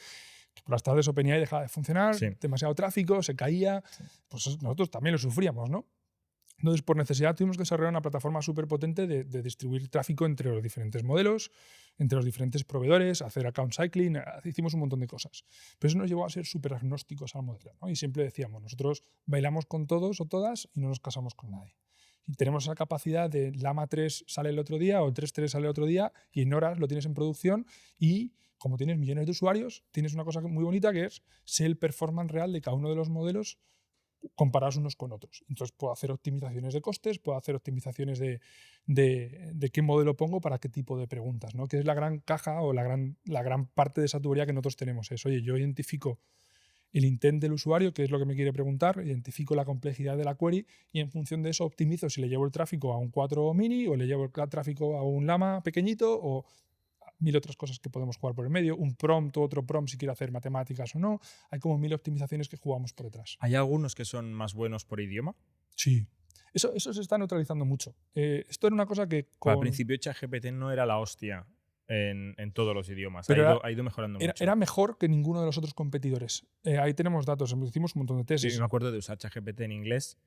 que por las tardes OpenAI dejaba de funcionar, Sí. demasiado tráfico, se caía. Pues nosotros también lo sufríamos, ¿no? Entonces, por necesidad, tuvimos que desarrollar una plataforma súper potente de distribuir tráfico entre los diferentes modelos, entre los diferentes proveedores, hacer account cycling, hicimos un montón de cosas. Pero eso nos llevó a ser súper agnósticos al modelo, ¿no? Y siempre decíamos, nosotros bailamos con todos o todas y no nos casamos con nadie. Y tenemos esa capacidad de Llama 3 sale el otro día o 3.3 sale el otro día y en horas lo tienes en producción y como tienes millones de usuarios, tienes una cosa muy bonita que es ser el performance real de cada uno de los modelos comparados unos con otros. Entonces puedo hacer optimizaciones de costes, puedo hacer optimizaciones de qué modelo pongo para qué tipo de preguntas, ¿no? Que es la gran caja o la gran parte de esa tubería que nosotros tenemos. Es, oye, yo identifico el intent del usuario, que es lo que me quiere preguntar, identifico la complejidad de la query y en función de eso optimizo si le llevo el tráfico a un 4 mini o le llevo el tráfico a un Llama pequeñito o mil otras cosas que podemos jugar por el medio, un prompt o otro prompt si quiero hacer matemáticas o no. Hay como 1000 optimizaciones que jugamos por detrás. ¿Hay algunos que son más buenos por idioma? Sí. Eso se está neutralizando mucho. Esto era una cosa que Al principio ChatGPT no era la hostia en todos los idiomas. Pero Ha ido mejorando mucho. era mejor que ninguno de los otros competidores. Ahí tenemos datos, hicimos un montón de tesis. Sí, me acuerdo de usar ChatGPT en inglés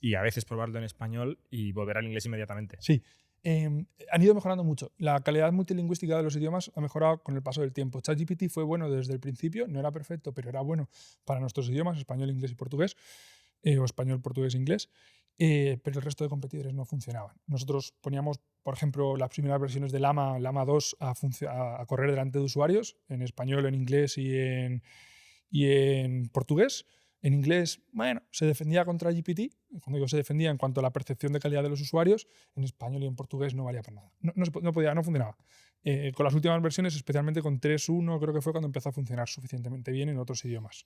y a veces probarlo en español y volver al inglés inmediatamente. Sí. Han ido mejorando mucho. La calidad multilingüística de los idiomas ha mejorado con el paso del tiempo. ChatGPT fue bueno desde el principio, no era perfecto, pero era bueno para nuestros idiomas, español, inglés y portugués, o español, portugués, inglés, pero el resto de competidores no funcionaban. Nosotros poníamos, por ejemplo, las primeras versiones de Llama 2 a correr delante de usuarios, en español, en inglés y en portugués. En inglés, bueno, se defendía contra GPT. Cuando digo se defendía en cuanto a la percepción de calidad de los usuarios, en español y en portugués no valía para nada. No funcionaba. Con las últimas versiones, especialmente con 3.1, creo que fue cuando empezó a funcionar suficientemente bien en otros idiomas.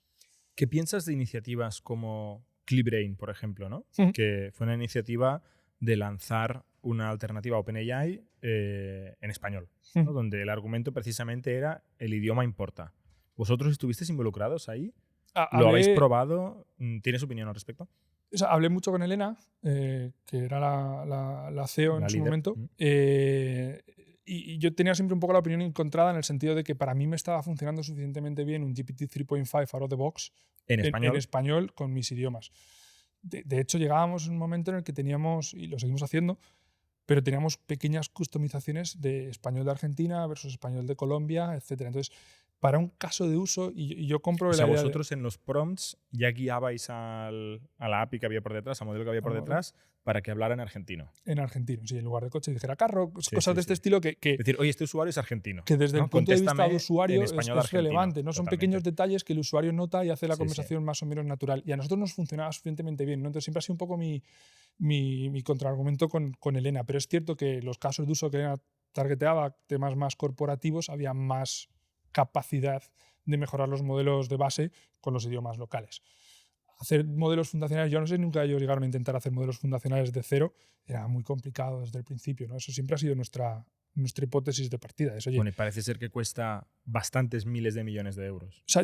¿Qué piensas de iniciativas como ClickBrain, por ejemplo, ¿no? Que fue una iniciativa de lanzar una alternativa a OpenAI en español, ¿no? Donde el argumento precisamente era el idioma importa. ¿Vosotros estuvisteis involucrados ahí? ¿Lo habéis probado? ¿Tienes opinión al respecto? O sea, hablé mucho con Elena, que era la CEO en su líder. momento, y yo tenía siempre un poco la opinión encontrada en el sentido de que para mí me estaba funcionando suficientemente bien un GPT 3.5 out of the box en español con mis idiomas. De hecho, llegábamos en un momento en el que teníamos, y lo seguimos haciendo, pero teníamos pequeñas customizaciones de español de Argentina versus español de Colombia, etc. Entonces, para un caso de uso, y yo compro o sea, la idea vosotros en los prompts ya guiabais a la API que había por detrás, al modelo que había por detrás, para que hablara en argentino. En argentino, sí, en lugar de coche dijera carro, cosas de este estilo que es decir, oye, este usuario es argentino. Que desde el punto de vista del usuario es argentino, relevante, ¿no? Son totalmente. pequeños detalles que el usuario nota y hace la conversación más o menos natural. Y a nosotros nos funcionaba suficientemente bien, ¿no? Entonces siempre ha sido un poco mi contraargumento con Elena. Pero es cierto que los casos de uso que Elena targeteaba, temas más corporativos, había más capacidad de mejorar los modelos de base con los idiomas locales. Hacer modelos fundacionales, yo no sé, nunca ellos llegaron a intentar hacer modelos fundacionales de cero, era muy complicado desde el principio, ¿no? Eso siempre ha sido nuestra hipótesis de partida. Es, oye, bueno, y parece ser que cuesta bastantes miles de millones de euros. O sea,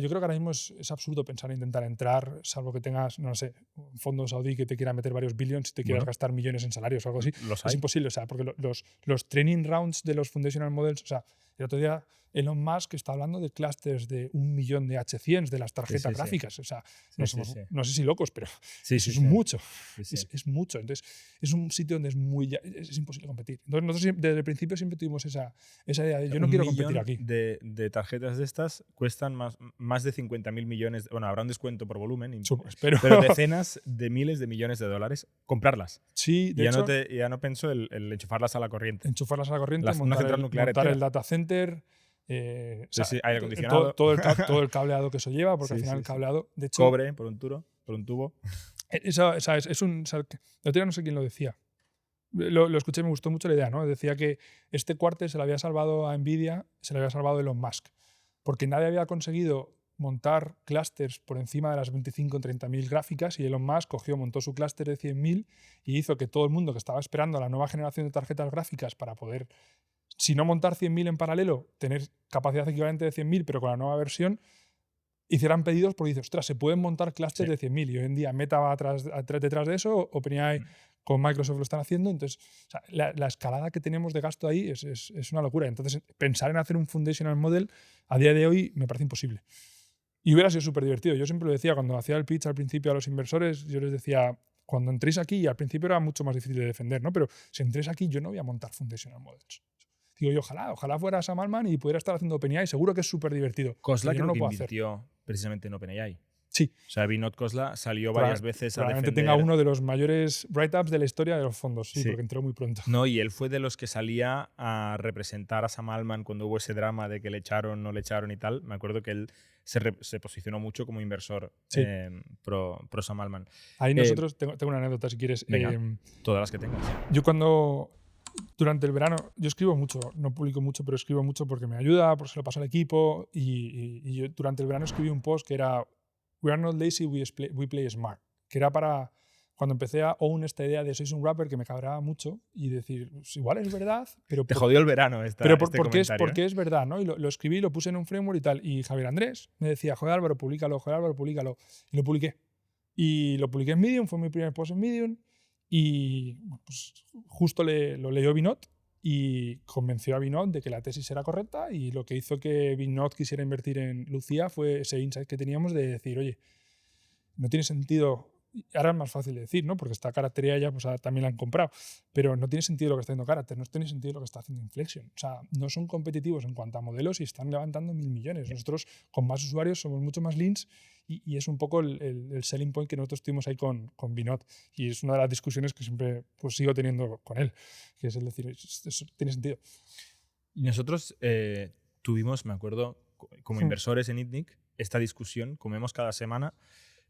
yo creo que ahora mismo es absurdo pensar en intentar entrar, salvo que tengas, no sé, un fondo saudí que te quiera meter varios billions y te quieras gastar millones en salarios o algo así. Es imposible, o sea, porque los training rounds de los foundational models, o sea, el otro día Elon Musk está hablando de clusters de 1 millón de H100 de las tarjetas gráficas. O sea, no sé si locos, pero es mucho. Es mucho. Entonces, es un sitio donde es imposible competir. Entonces, nosotros desde el principio siempre tuvimos esa idea de yo no quiero competir aquí. De tarjetas de estas cuestan más de 50.000 millones. Bueno, habrá un descuento por volumen, pero decenas de miles de millones de dólares comprarlas. Sí, de hecho, ya no pienso el enchufarlas a la corriente. Enchufarlas a la corriente, una central nuclear montar el data center. o Sí, sea, sí, aire acondicionado. todo el cableado que eso lleva, porque Sí, al final sí, el sí. cableado, de hecho, Cobre por un tubo. eso, ¿sabes? Es un, o sea, el otro día no sé quién lo decía. Lo escuché y me gustó mucho la idea, ¿no? Decía que este cuarto se le había salvado a Nvidia, se le había salvado a Elon Musk, porque nadie había conseguido montar clústeres por encima de las 25 o 30.000 gráficas y Elon Musk montó su clúster de 100.000 y hizo que todo el mundo que estaba esperando a la nueva generación de tarjetas gráficas para poder, si no montar 100.000 en paralelo, tener capacidad equivalente de 100.000, pero con la nueva versión, hicieran pedidos porque dice, ostras, se pueden montar clústeres de 100.000 y hoy en día Meta va detrás de eso, OpenAI con Microsoft lo están haciendo, entonces o sea, la escalada que tenemos de gasto ahí es una locura. Entonces pensar en hacer un foundational model a día de hoy me parece imposible. Y hubiera sido súper divertido. Yo siempre lo decía, cuando hacía el pitch al principio a los inversores, yo les decía, cuando entréis aquí, y al principio era mucho más difícil de defender, ¿no? Pero si entréis aquí, yo no voy a montar foundational models. Digo, y ojalá fuera Sam Altman y pudiera estar haciendo OpenAI, seguro que es súper divertido. Khosla Pero yo creo no que lo puedo hacer. invirtió precisamente en OpenAI. Sí. O sea, Vinod Khosla salió varias veces a Probablemente defender... tenga uno de los mayores write-ups de la historia de los fondos, sí, Sí. porque entró muy pronto. No, y él fue de los que salía a representar a Sam Altman cuando hubo ese drama de que le echaron, no le echaron y tal. Me acuerdo que él se posicionó mucho como inversor Sí. pro Sam Altman. Ahí nosotros, tengo una anécdota si quieres. Venga. Todas las que tengas. Yo durante el verano, yo escribo mucho, no publico mucho, pero escribo mucho porque me ayuda, porque se lo paso al equipo y yo durante el verano escribí un post que era We are not lazy, we play smart, que era para cuando empecé a own esta idea de sois un rapper que me cabraba mucho y decir, pues igual es verdad, pero Te jodió el verano pero este ¿por qué comentario, es verdad? ¿No? Y lo escribí, lo puse en un framework y tal. Y Javier Andrés me decía, joder Álvaro, públicalo. Y lo publiqué. Y lo publiqué en Medium, fue mi primer post en Medium. Y bueno, pues, justo lo leyó Vinod y convenció a Vinod de que la tesis era correcta. Y lo que hizo que Vinod quisiera invertir en Lucía fue ese insight que teníamos de decir, oye, no tiene sentido. Ahora es más fácil de decir, ¿no? Porque esta Character AI ya pues, también la han comprado. Pero no tiene sentido lo que está haciendo Character, no tiene sentido lo que está haciendo Inflection. O sea, no son competitivos en cuanto a modelos y están levantando 1.000 millones. Nosotros, con más usuarios, somos mucho más leans y es un poco el selling point que nosotros tuvimos ahí con Vinod. Y es una de las discusiones que siempre pues, sigo teniendo con él, que es el decir, eso tiene sentido. Y nosotros tuvimos, me acuerdo, como inversores en ITNIC, esta discusión, comemos cada semana.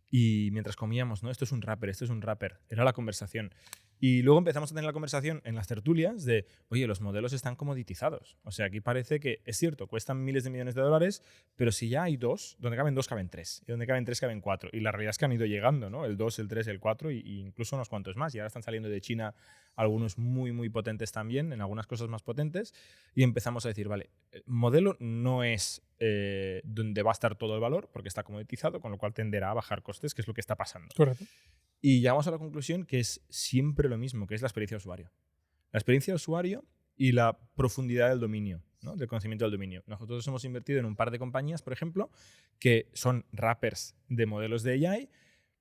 Y mientras comíamos, ¿no? Esto es un rapper. Era la conversación. Y luego empezamos a tener la conversación en las tertulias de, oye, los modelos están comoditizados. O sea, aquí parece que, es cierto, cuestan miles de millones de dólares, pero si ya hay dos, donde caben dos, caben tres. Y donde caben tres, caben cuatro. Y la realidad es que han ido llegando, ¿no? El 2, el 3, el 4 y incluso unos cuantos más. Y ahora están saliendo de China algunos muy, muy potentes también, en algunas cosas más potentes. Y empezamos a decir, vale, el modelo no es donde va a estar todo el valor, porque está comoditizado, con lo cual tenderá a bajar costes, que es lo que está pasando. Correcto. Y llegamos a la conclusión que es siempre lo mismo, que es la experiencia de usuario. La experiencia de usuario y la profundidad del dominio, ¿no? Del conocimiento del dominio. Nosotros hemos invertido en un par de compañías, por ejemplo, que son wrappers de modelos de AI,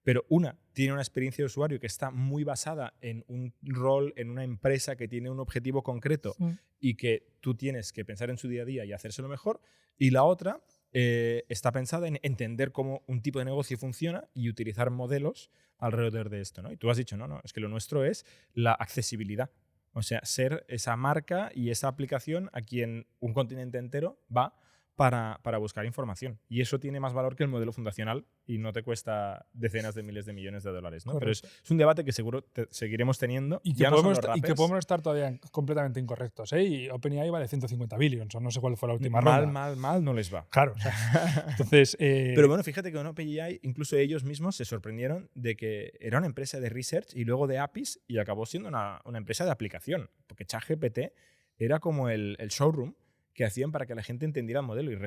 pero una tiene una experiencia de usuario que está muy basada en un rol, en una empresa que tiene un objetivo concreto y que tú tienes que pensar en su día a día y hacérselo mejor. Y la otra está pensada en entender cómo un tipo de negocio funciona y utilizar modelos alrededor de esto, ¿no? Y tú has dicho, no, es que lo nuestro es la accesibilidad. O sea, ser esa marca y esa aplicación a quien un continente entero va para buscar información. Y eso tiene más valor que el modelo fundacional y no te cuesta decenas de miles de millones de dólares, ¿no? Pero es un debate que seguro seguiremos teniendo. Y que, podemos estar todavía completamente incorrectos, ¿eh? Y OpenAI vale 150 billions, o no sé cuál fue la última ronda. Mal no les va. Claro. O sea, entonces, pero bueno, fíjate que con OpenAI incluso ellos mismos se sorprendieron de que era una empresa de research y luego de APIs y acabó siendo una empresa de aplicación. Porque ChatGPT era como el showroom que hacían para que la gente entendiera el modelo y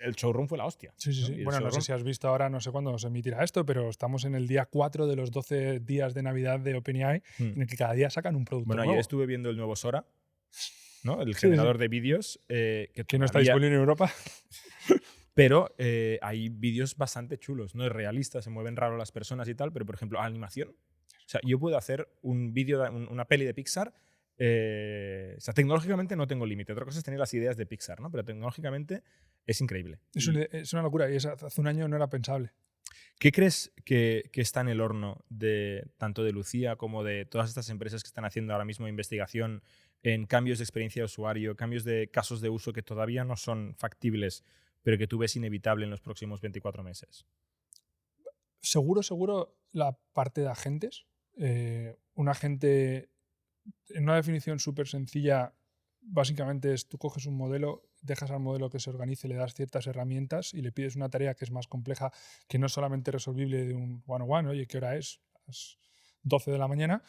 el showroom fue la hostia. Sí. ¿no? Bueno, no sé si has visto ahora, no sé cuándo se emitirá esto, pero estamos en el día 4 de los 12 días de Navidad de OpenAI, en el que cada día sacan un producto nuevo. Ayer estuve viendo el nuevo Sora, ¿no? El generador de vídeos. Que no está disponible en Europa. Pero hay vídeos bastante chulos, ¿no? Es realista, se mueven raro las personas y tal, pero por ejemplo, animación. O sea, yo puedo hacer un vídeo, una peli de Pixar. O sea, tecnológicamente no tengo límite. Otra cosa es tener las ideas de Pixar, ¿no? Pero tecnológicamente es increíble. Es una locura y hace un año no era pensable. ¿Qué crees que está en el horno de tanto de Lucía como de todas estas empresas que están haciendo ahora mismo investigación en cambios de experiencia de usuario, cambios de casos de uso que todavía no son factibles, pero que tú ves inevitable en los próximos 24 meses? Seguro la parte de agentes. Un agente, en una definición súper sencilla, básicamente es tú coges un modelo, dejas al modelo que se organice, le das ciertas herramientas y le pides una tarea que es más compleja, que no es solamente resolvible de un one-on-one, oye, ¿qué hora es? Las 12 de la mañana.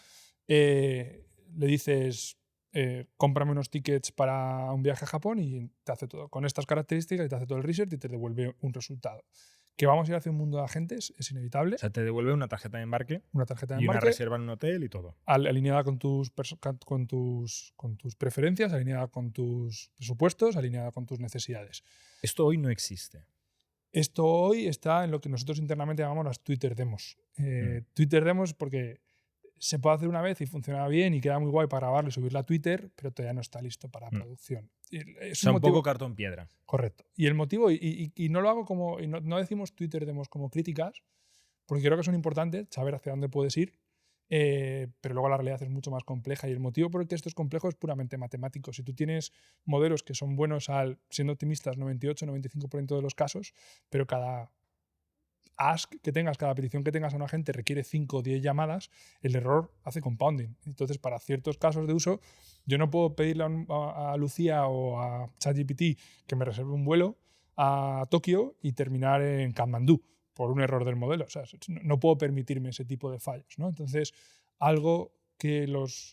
Le dices, cómprame unos tickets para un viaje a Japón y te hace todo con estas características y te hace todo el research y te devuelve un resultado. Que vamos a ir hacia un mundo de agentes es inevitable. O sea, te devuelve una tarjeta de embarque Una tarjeta de y una embarque reserva en un hotel y todo. alineada con tus preferencias, alineada con tus presupuestos, alineada con tus necesidades. Esto hoy no existe. Esto hoy está en lo que nosotros internamente llamamos las Twitter demos. Twitter demos porque se puede hacer una vez y funciona bien y queda muy guay para grabarlo y subirlo a Twitter, pero todavía no está listo para producción. Es O sea, un motivo, poco cartón piedra. correcto. Y el motivo, y no lo hago como, y no decimos Twitter demos como críticas, porque creo que son importantes, saber hacia dónde puedes ir, pero luego la realidad es mucho más compleja y el motivo por el que esto es complejo es puramente matemático. Si tú tienes modelos que son buenos siendo optimistas 98-95% de los casos, pero cada ask que tengas, cada petición que tengas a un agente requiere 5 o 10 llamadas, el error hace compounding. Entonces, para ciertos casos de uso, yo no puedo pedirle a Lucía o a ChatGPT que me reserve un vuelo a Tokio y terminar en Katmandú por un error del modelo. O sea, no puedo permitirme ese tipo de fallos, ¿no? Entonces, algo que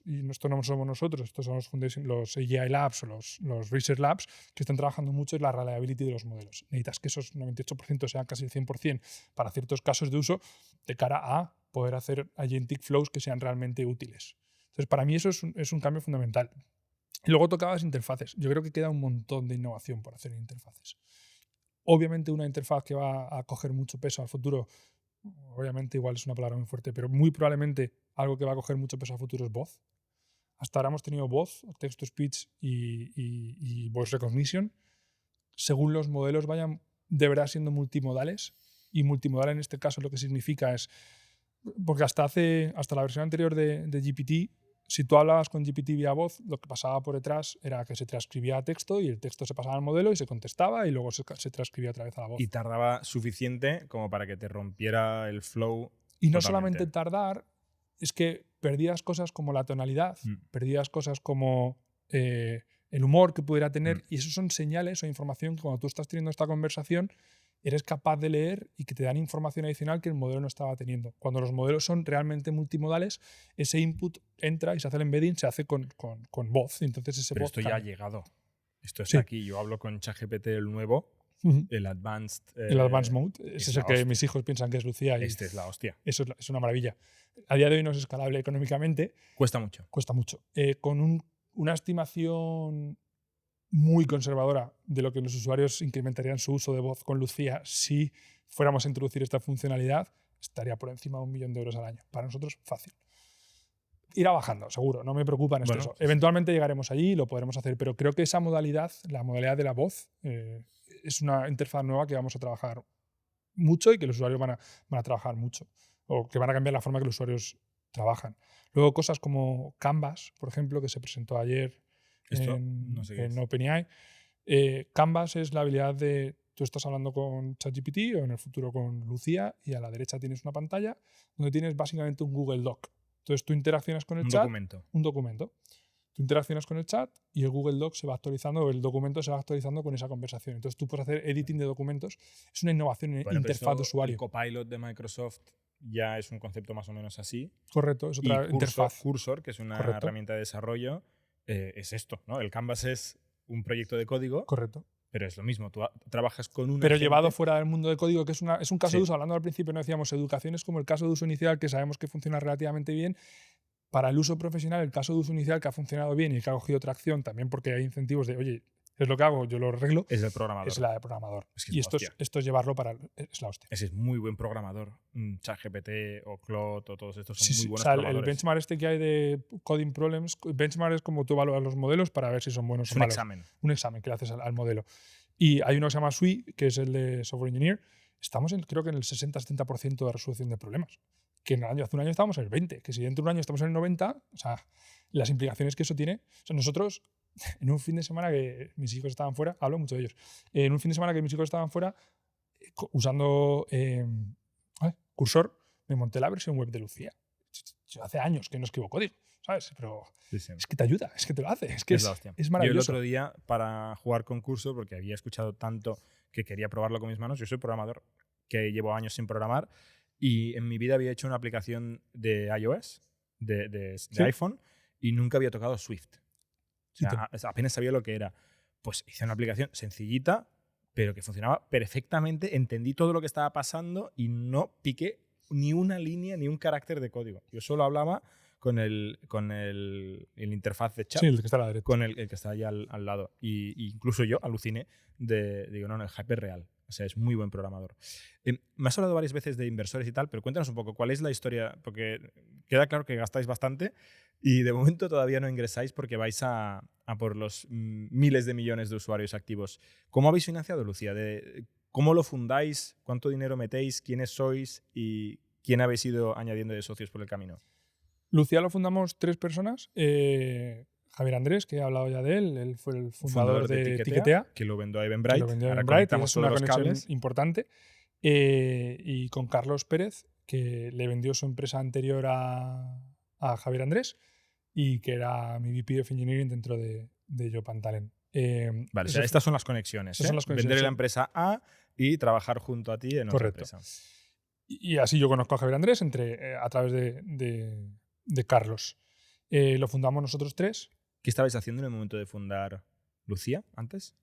y esto no somos nosotros, estos son los AGI Labs o los Research Labs que están trabajando mucho en la reliability de los modelos. Necesitas que esos 98% sean casi el 100% para ciertos casos de uso de cara a poder hacer agentic flows que sean realmente útiles. Entonces, para mí eso es un cambio fundamental. Y luego tocabas interfaces. Yo creo que queda un montón de innovación por hacer en interfaces. Obviamente una interfaz que va a coger mucho peso al futuro, obviamente igual es una palabra muy fuerte, pero muy probablemente algo que va a coger mucho peso a futuro es voz. Hasta ahora hemos tenido voz, text-to-speech y voice recognition. Según los modelos vayan de verdad siendo multimodales, y multimodal en este caso lo que significa es, porque hasta la versión anterior de GPT, si tú hablabas con GPT vía voz, lo que pasaba por detrás era que se transcribía a texto y el texto se pasaba al modelo y se contestaba y luego se transcribía otra vez a la voz. Y tardaba suficiente como para que te rompiera el flow. Y no totalmente. solamente tardar, es que perdías cosas como la tonalidad, perdías cosas como el humor que pudiera tener, y eso son señales o información que cuando tú estás teniendo esta conversación eres capaz de leer y que te dan información adicional que el modelo no estaba teniendo. Cuando los modelos son realmente multimodales, ese input entra y se hace el embedding, se hace con voz. Entonces ese Pero voz esto ya ha cambia. llegado. Esto está Sí. aquí. Yo hablo con ChatGPT el nuevo, el Advanced. El Advanced Mode, ese es el que hostia. mis hijos piensan que es Lucía y Este es la hostia. eso es una maravilla. A día de hoy no es escalable económicamente, Cuesta mucho. cuesta mucho. Con una estimación muy conservadora de lo que los usuarios incrementarían su uso de voz con Lucía si fuéramos a introducir esta funcionalidad, estaría por encima de 1 millón de euros al año. Para nosotros, fácil. Irá bajando, seguro, no me preocupa en Bueno, eso. Eventualmente llegaremos allí y lo podremos hacer, pero creo que esa modalidad, la modalidad de la voz, es una interfaz nueva que vamos a trabajar mucho y que los usuarios van a trabajar mucho, o que van a cambiar la forma que los usuarios trabajan. Luego cosas como Canvas, por ejemplo, que se presentó ayer Esto en, no sé qué en es. OpenAI. Canvas es la habilidad de tú estás hablando con ChatGPT o en el futuro con Lucía y a la derecha tienes una pantalla donde tienes básicamente un Google Doc. Entonces tú interaccionas con el chat. Un documento. Tú interaccionas con el chat y el Google Doc se va actualizando, o el documento se va actualizando con esa conversación. Entonces tú puedes hacer editing de documentos. Es una innovación en interfaz de usuario. El Copilot de Microsoft ya es un concepto más o menos así. Correcto, es otra interfaz. Cursor, que es una herramienta de desarrollo, es esto, ¿no? El Canvas es un proyecto de código. Correcto. Pero es lo mismo, tú trabajas con una. Pero llevado fuera del mundo del código, que es un caso Sí. de uso. Hablando al principio, no decíamos educación, es como el caso de uso inicial que sabemos que funciona relativamente bien. Para el uso profesional, el caso de uso inicial que ha funcionado bien y que ha cogido tracción, también porque hay incentivos de, oye, es lo que hago, yo lo arreglo. Es el programador. Es la de programador. Es que y esto es llevarlo para. Es la hostia. Ese es muy buen programador. ChatGPT o Claude o todos estos son muy buenos o sea, programadores. el benchmark este que hay de Coding Problems, benchmark es como tú evalúas los modelos para ver si son buenos o malos. Un examen que le haces al modelo. Y hay uno que se llama SWE, que es el de Software Engineer. Estamos creo que en el 60-70% de resolución de problemas. Que hace un año estábamos en el 20%. Que si dentro de un año estamos en el 90%, o sea, las implicaciones que eso tiene. O sea, nosotros, en un fin de semana que mis hijos estaban fuera, hablo mucho de ellos, en un fin de semana que mis hijos estaban fuera, usando Cursor, me monté la versión web de Lucía. Yo hace años que no escribo código, ¿sabes? Pero es que te ayuda, es que te lo hace, es que la hostia. es Yo el maravilloso. otro día, para jugar con Cursor, porque había escuchado tanto que quería probarlo con mis manos, yo soy programador que llevo años sin programar y en mi vida había hecho una aplicación de iOS, de Sí. iPhone, y nunca había tocado Swift. O sea, apenas sabía lo que era. Pues hice una aplicación sencillita, pero que funcionaba perfectamente, entendí todo lo que estaba pasando y no piqué ni una línea ni un carácter de código. Yo solo hablaba con el interfaz de chat, Sí, el que está a la derecha. con el que está ahí al lado. Y incluso yo aluciné digo, no, el hype es real. O sea, es muy buen programador. Me has hablado varias veces de inversores y tal, pero cuéntanos un poco, ¿cuál es la historia? Porque queda claro que gastáis bastante y de momento todavía no ingresáis porque vais a por los miles de millones de usuarios activos. ¿Cómo habéis financiado, Lucía? ¿Cómo lo fundáis? ¿Cuánto dinero metéis? ¿Quiénes sois? ¿Y quién habéis ido añadiendo de socios por el camino? Lucía lo fundamos 3 personas. Javier Andrés, que he hablado ya de él fue el fundador de Tiquetea, que lo vendió a Eventbrite. que lo vendió a Ahora Eventbrite, y conectamos es una todos los conexión cables. importante. Y con Carlos Pérez, que le vendió su empresa anterior a Javier Andrés y que era mi VP of Engineering dentro de Jopan Talent. Vale, o sea, estas son las conexiones. Estas son las conexiones, Vender sí. la empresa A y trabajar junto a ti en Correcto. otra empresa. Y así yo conozco a Javier Andrés a través de Carlos. Lo fundamos nosotros 3. ¿Qué estabais haciendo en el momento de fundar Lucía antes?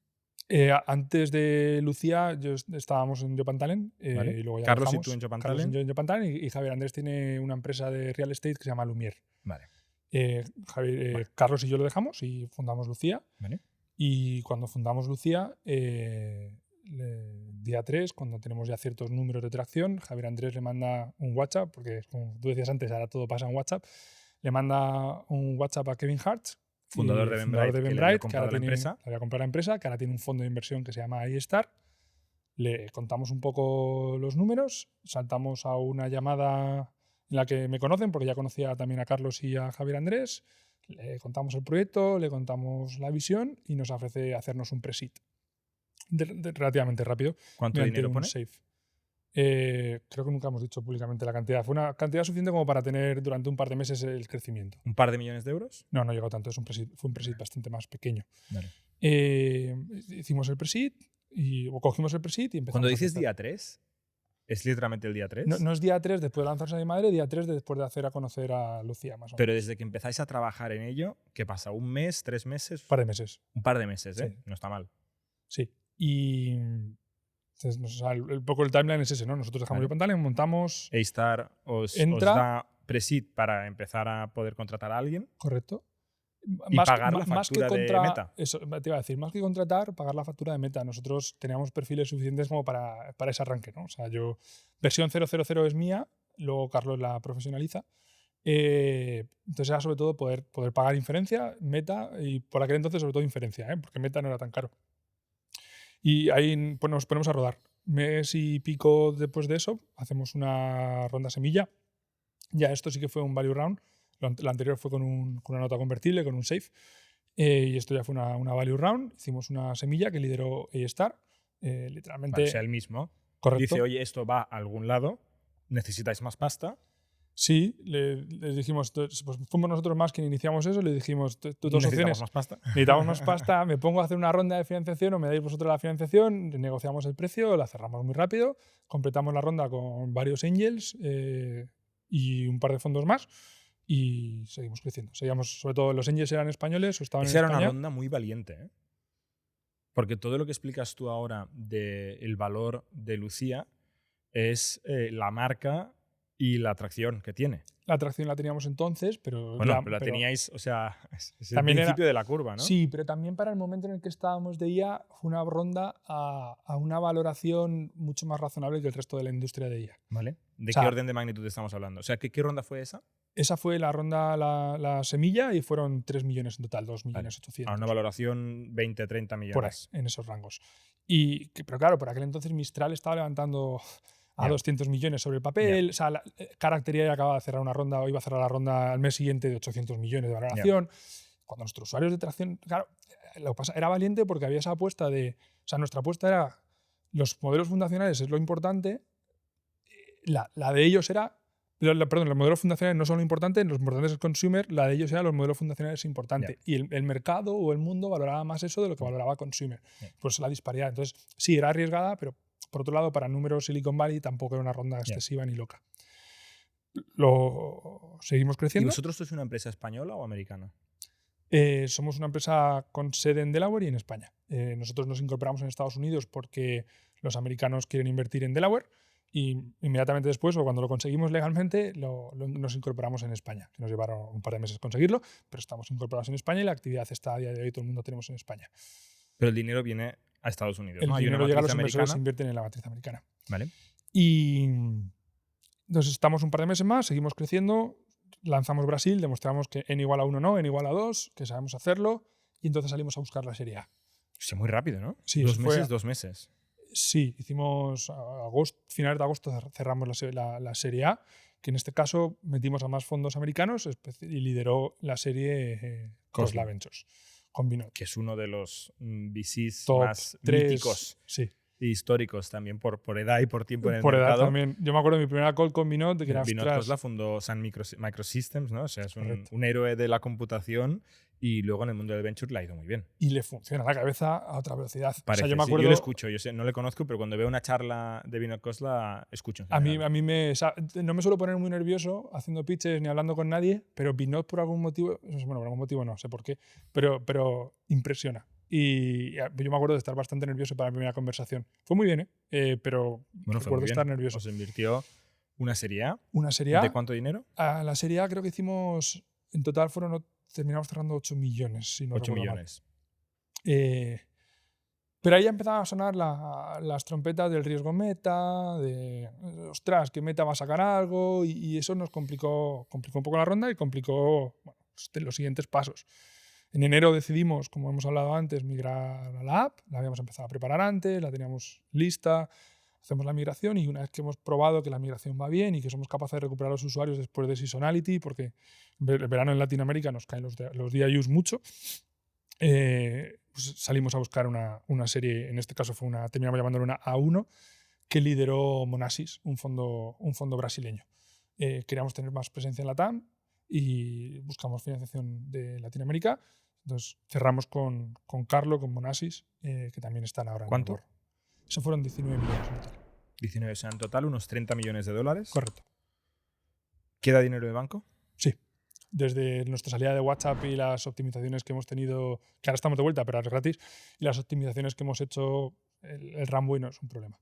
Antes de Lucía, estábamos en Jopan Talent. Vale. Y luego ya Carlos y dejamos. tú en Jopan Carlos Talent. en Jopan Talent y Javier Andrés tiene una empresa de real estate que se llama Lumier. Vale. Vale. Carlos y yo lo dejamos y fundamos Lucía. Vale. Y cuando fundamos Lucía, día 3, cuando tenemos ya ciertos números de tracción, Javier Andrés le manda un WhatsApp, porque como tú decías antes, ahora todo pasa en WhatsApp, le manda un WhatsApp a Kevin Hart, Fundador de Eventbrite, que ahora le había comprado la empresa, que ahora tiene un fondo de inversión que se llama iStar. Le contamos un poco los números, saltamos a una llamada en la que me conocen, porque ya conocía también a Carlos y a Javier Andrés. Le contamos el proyecto, le contamos la visión y nos ofrece hacernos un pre-seed relativamente rápido. ¿Cuánto dinero pone? Safe. Creo que nunca hemos dicho públicamente la cantidad. Fue una cantidad suficiente como para tener durante un par de meses el crecimiento. ¿Un par de millones de euros? No llegó tanto. Fue un pre-seed bastante más pequeño. Vale. Hicimos el pre-seed o cogimos el pre-seed y empezamos. Cuando dices día 3, ¿es literalmente el día 3? No es día 3 después de lanzarse a mi madre, día 3 después de hacer a conocer a Lucía, más o menos. Pero desde que empezáis a trabajar en ello, ¿qué pasa? ¿Un mes, 3 meses? Un par de meses. Un par de meses, ¿eh? Sí. No está mal. Sí. Y entonces, o sea, un poco el timeline es ese, ¿no? Nosotros dejamos Jopan Talent, montamos. A-Star os da pre-seed para empezar a poder contratar a alguien. Correcto. Y pagar la factura de Meta. Eso te iba a decir, más que contratar, pagar la factura de Meta. Nosotros teníamos perfiles suficientes como para ese arranque, ¿no? O sea, versión 000 es mía, luego Carlos la profesionaliza. Entonces era sobre todo poder pagar inferencia, Meta, y por aquel entonces sobre todo inferencia, porque Meta no era tan caro. Y ahí pues, nos ponemos a rodar. Mes y pico después de eso, hacemos una ronda semilla. Ya esto sí que fue un value round. La anterior fue con una nota convertible, con un safe. Y esto ya fue una value round. Hicimos una semilla que lideró A-Star. Literalmente. Vale, o sea, el mismo. Correcto. Dice, oye, esto va a algún lado, necesitáis más pasta. Sí, les dijimos, pues fuimos nosotros más quien iniciamos eso, le dijimos, dos opciones. Más pasta. Necesitamos más pasta, me pongo a hacer una ronda de financiación o me dais vosotros la financiación, negociamos el precio, la cerramos muy rápido, completamos la ronda con varios angels y un par de fondos más y seguimos creciendo. Seguíamos, sobre todo los angels eran españoles o estaban Esa en era España. una ronda muy valiente, ¿eh? Porque todo lo que explicas tú ahora del valor de Lucía es la marca y la atracción que tiene. La atracción la teníamos entonces, pero... Bueno, pero la teníais, o sea, es el también principio de la curva, ¿no? Sí, pero también para el momento en el que estábamos de IA fue una ronda a una valoración mucho más razonable que el resto de la industria de IA. ¿Vale? ¿De O sea, qué orden de magnitud estamos hablando? O sea, ¿qué ronda fue esa? Esa fue la ronda, la semilla, y fueron 3 millones en total, 2.800.000. A una valoración 20-30 millones. Por ahí, en esos rangos. Pero claro, por aquel entonces Mistral estaba levantando a 200 millones sobre el papel. O sea, Character.AI acaba de cerrar una ronda, o iba a cerrar la ronda al mes siguiente de 800 millones de valoración. Cuando nuestros usuarios de tracción, claro, lo que pasa, era valiente porque había esa apuesta de, o sea, nuestra apuesta era, los modelos fundacionales es lo importante, la de ellos era, perdón, los modelos fundacionales no son lo importante, los importantes es el consumer, la de ellos era los modelos fundacionales es importante. Y el mercado o el mundo valoraba más eso de lo que valoraba consumer. Por eso la disparidad. Entonces, sí, era arriesgada, pero por otro lado, para números Silicon Valley tampoco era una ronda excesiva ni loca. Seguimos creciendo. ¿Y vosotros sois una empresa española o americana? Somos una empresa con sede en Delaware y en España. Nosotros nos incorporamos en Estados Unidos porque los americanos quieren invertir en Delaware y inmediatamente después, o cuando lo conseguimos legalmente, nos incorporamos en España, que nos llevaron un par de meses conseguirlo, pero estamos incorporados en España y la actividad está a día de hoy, todo el mundo tenemos en España. Pero el dinero viene a Estados Unidos, El ¿no? dinero llega a los inversores, invierten en la matriz americana. Vale. Y entonces estamos un par de meses más, seguimos creciendo, lanzamos Brasil, demostramos que n igual a 1 no, n igual a 2, que sabemos hacerlo, y entonces salimos a buscar la Serie A. Sí, muy rápido, ¿no? Sí, 2 meses. Sí, hicimos finales de agosto cerramos la Serie A, que en este caso metimos a más fondos americanos y lideró la serie Khosla Ventures con Vinod. Que es uno de los VCs Top más 3, míticos sí. y históricos también por edad y por tiempo en el por mercado. Edad también. Yo me acuerdo de mi primera call con Vinod, que era Vinod Khosla fundó Sun Microsystems, ¿no? O sea, es un héroe de la computación y luego en el mundo del venture le ha ido muy bien. Y le funciona la cabeza a otra velocidad. Parece, o sea, yo me acuerdo, yo lo escucho, no le conozco, pero cuando veo una charla de Vinod Khosla, escucho. A mí no me suelo poner muy nervioso haciendo pitches ni hablando con nadie, pero Vinod por algún motivo, bueno, por algún motivo no sé por qué, pero impresiona. Y yo me acuerdo de estar bastante nervioso para la primera conversación. Fue muy bien, pero recuerdo estar nervioso. Os invirtió una Serie A. ¿Una Serie A? ¿De cuánto dinero? A la Serie A creo que hicimos, en total terminamos cerrando 8 millones, si no 8 recuerdo millones. Mal. Pero ahí ya empezaban a sonar las trompetas del riesgo Meta, de ostras, que Meta va a sacar algo, y eso nos complicó un poco la ronda y complicó los siguientes pasos. En enero decidimos, como hemos hablado antes, migrar a la app. La habíamos empezado a preparar antes, la teníamos lista, hacemos la migración y una vez que hemos probado que la migración va bien y que somos capaces de recuperar a los usuarios después de seasonality, porque el verano en Latinoamérica nos caen los DIUs mucho, pues salimos a buscar una serie, en este caso terminamos llamándolo una A1, que lideró Monasis, un fondo brasileño. Queríamos tener más presencia en la TAM y buscamos financiación de Latinoamérica. Entonces cerramos con Carlo, con Monasis, que también están ahora en ¿Cuánto? el board. Eso fueron 19 millones en total. 19, o sea, en total unos 30 millones de dólares. Correcto. ¿Queda dinero de banco? Sí. Desde nuestra salida de WhatsApp y las optimizaciones que hemos tenido, que ahora estamos de vuelta, pero es gratis, y las optimizaciones que hemos hecho, el runway no es un problema.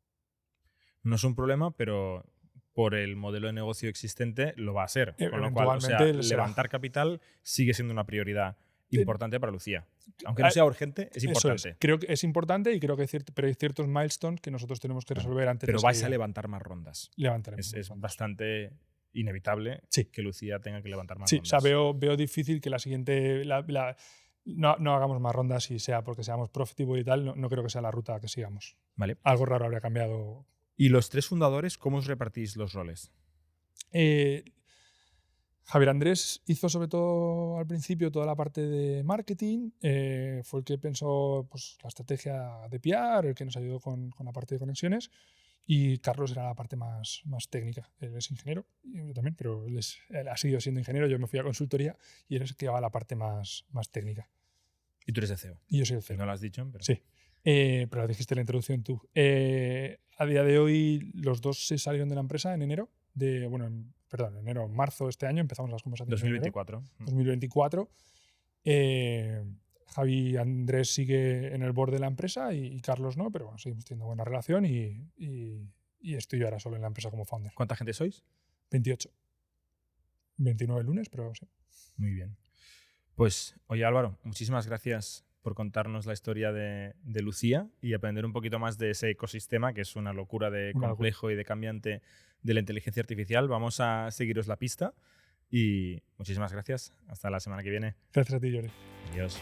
No es un problema, pero por el modelo de negocio existente lo va a ser. Con lo cual, levantar capital sigue siendo una prioridad importante para Lucía. Aunque no sea urgente, es importante. Creo que es importante y creo que hay ciertos milestones que nosotros tenemos que resolver antes. Pero vais a levantar más rondas. Levantaremos. Es bastante inevitable que Lucía tenga que levantar más rondas. Sí, o sea, veo difícil que la siguiente... no hagamos más rondas y sea porque seamos profitable y tal. No creo que sea la ruta que sigamos. Vale. Algo raro habría cambiado. ¿Y los 3 fundadores, cómo os repartís los roles? Javier Andrés hizo sobre todo al principio toda la parte de marketing, fue el que pensó pues, la estrategia de PR, el que nos ayudó con la parte de conexiones, y Carlos era la parte más técnica. Él es ingeniero, yo también, pero él ha seguido siendo ingeniero, yo me fui a consultoría y él es el que llevaba la parte más técnica. Y tú eres el CEO. Y yo soy el CEO. No lo has dicho, pero... Sí, pero lo dijiste en la introducción tú. A día de hoy los dos se salieron de la empresa en enero, marzo de este año empezamos las conversaciones. 2024. 2024. Javi Andrés sigue en el board de la empresa y Carlos no, pero bueno, seguimos teniendo buena relación y estoy yo ahora solo en la empresa como founder. ¿Cuánta gente sois? 28. 29 lunes, pero sí. Muy bien. Pues, oye Álvaro, muchísimas gracias por contarnos la historia de Lucía y aprender un poquito más de ese ecosistema que es una locura de complejo y de cambiante de la inteligencia artificial. Vamos a seguiros la pista y muchísimas gracias. Hasta la semana que viene. Gracias a ti, Jordi. Adiós.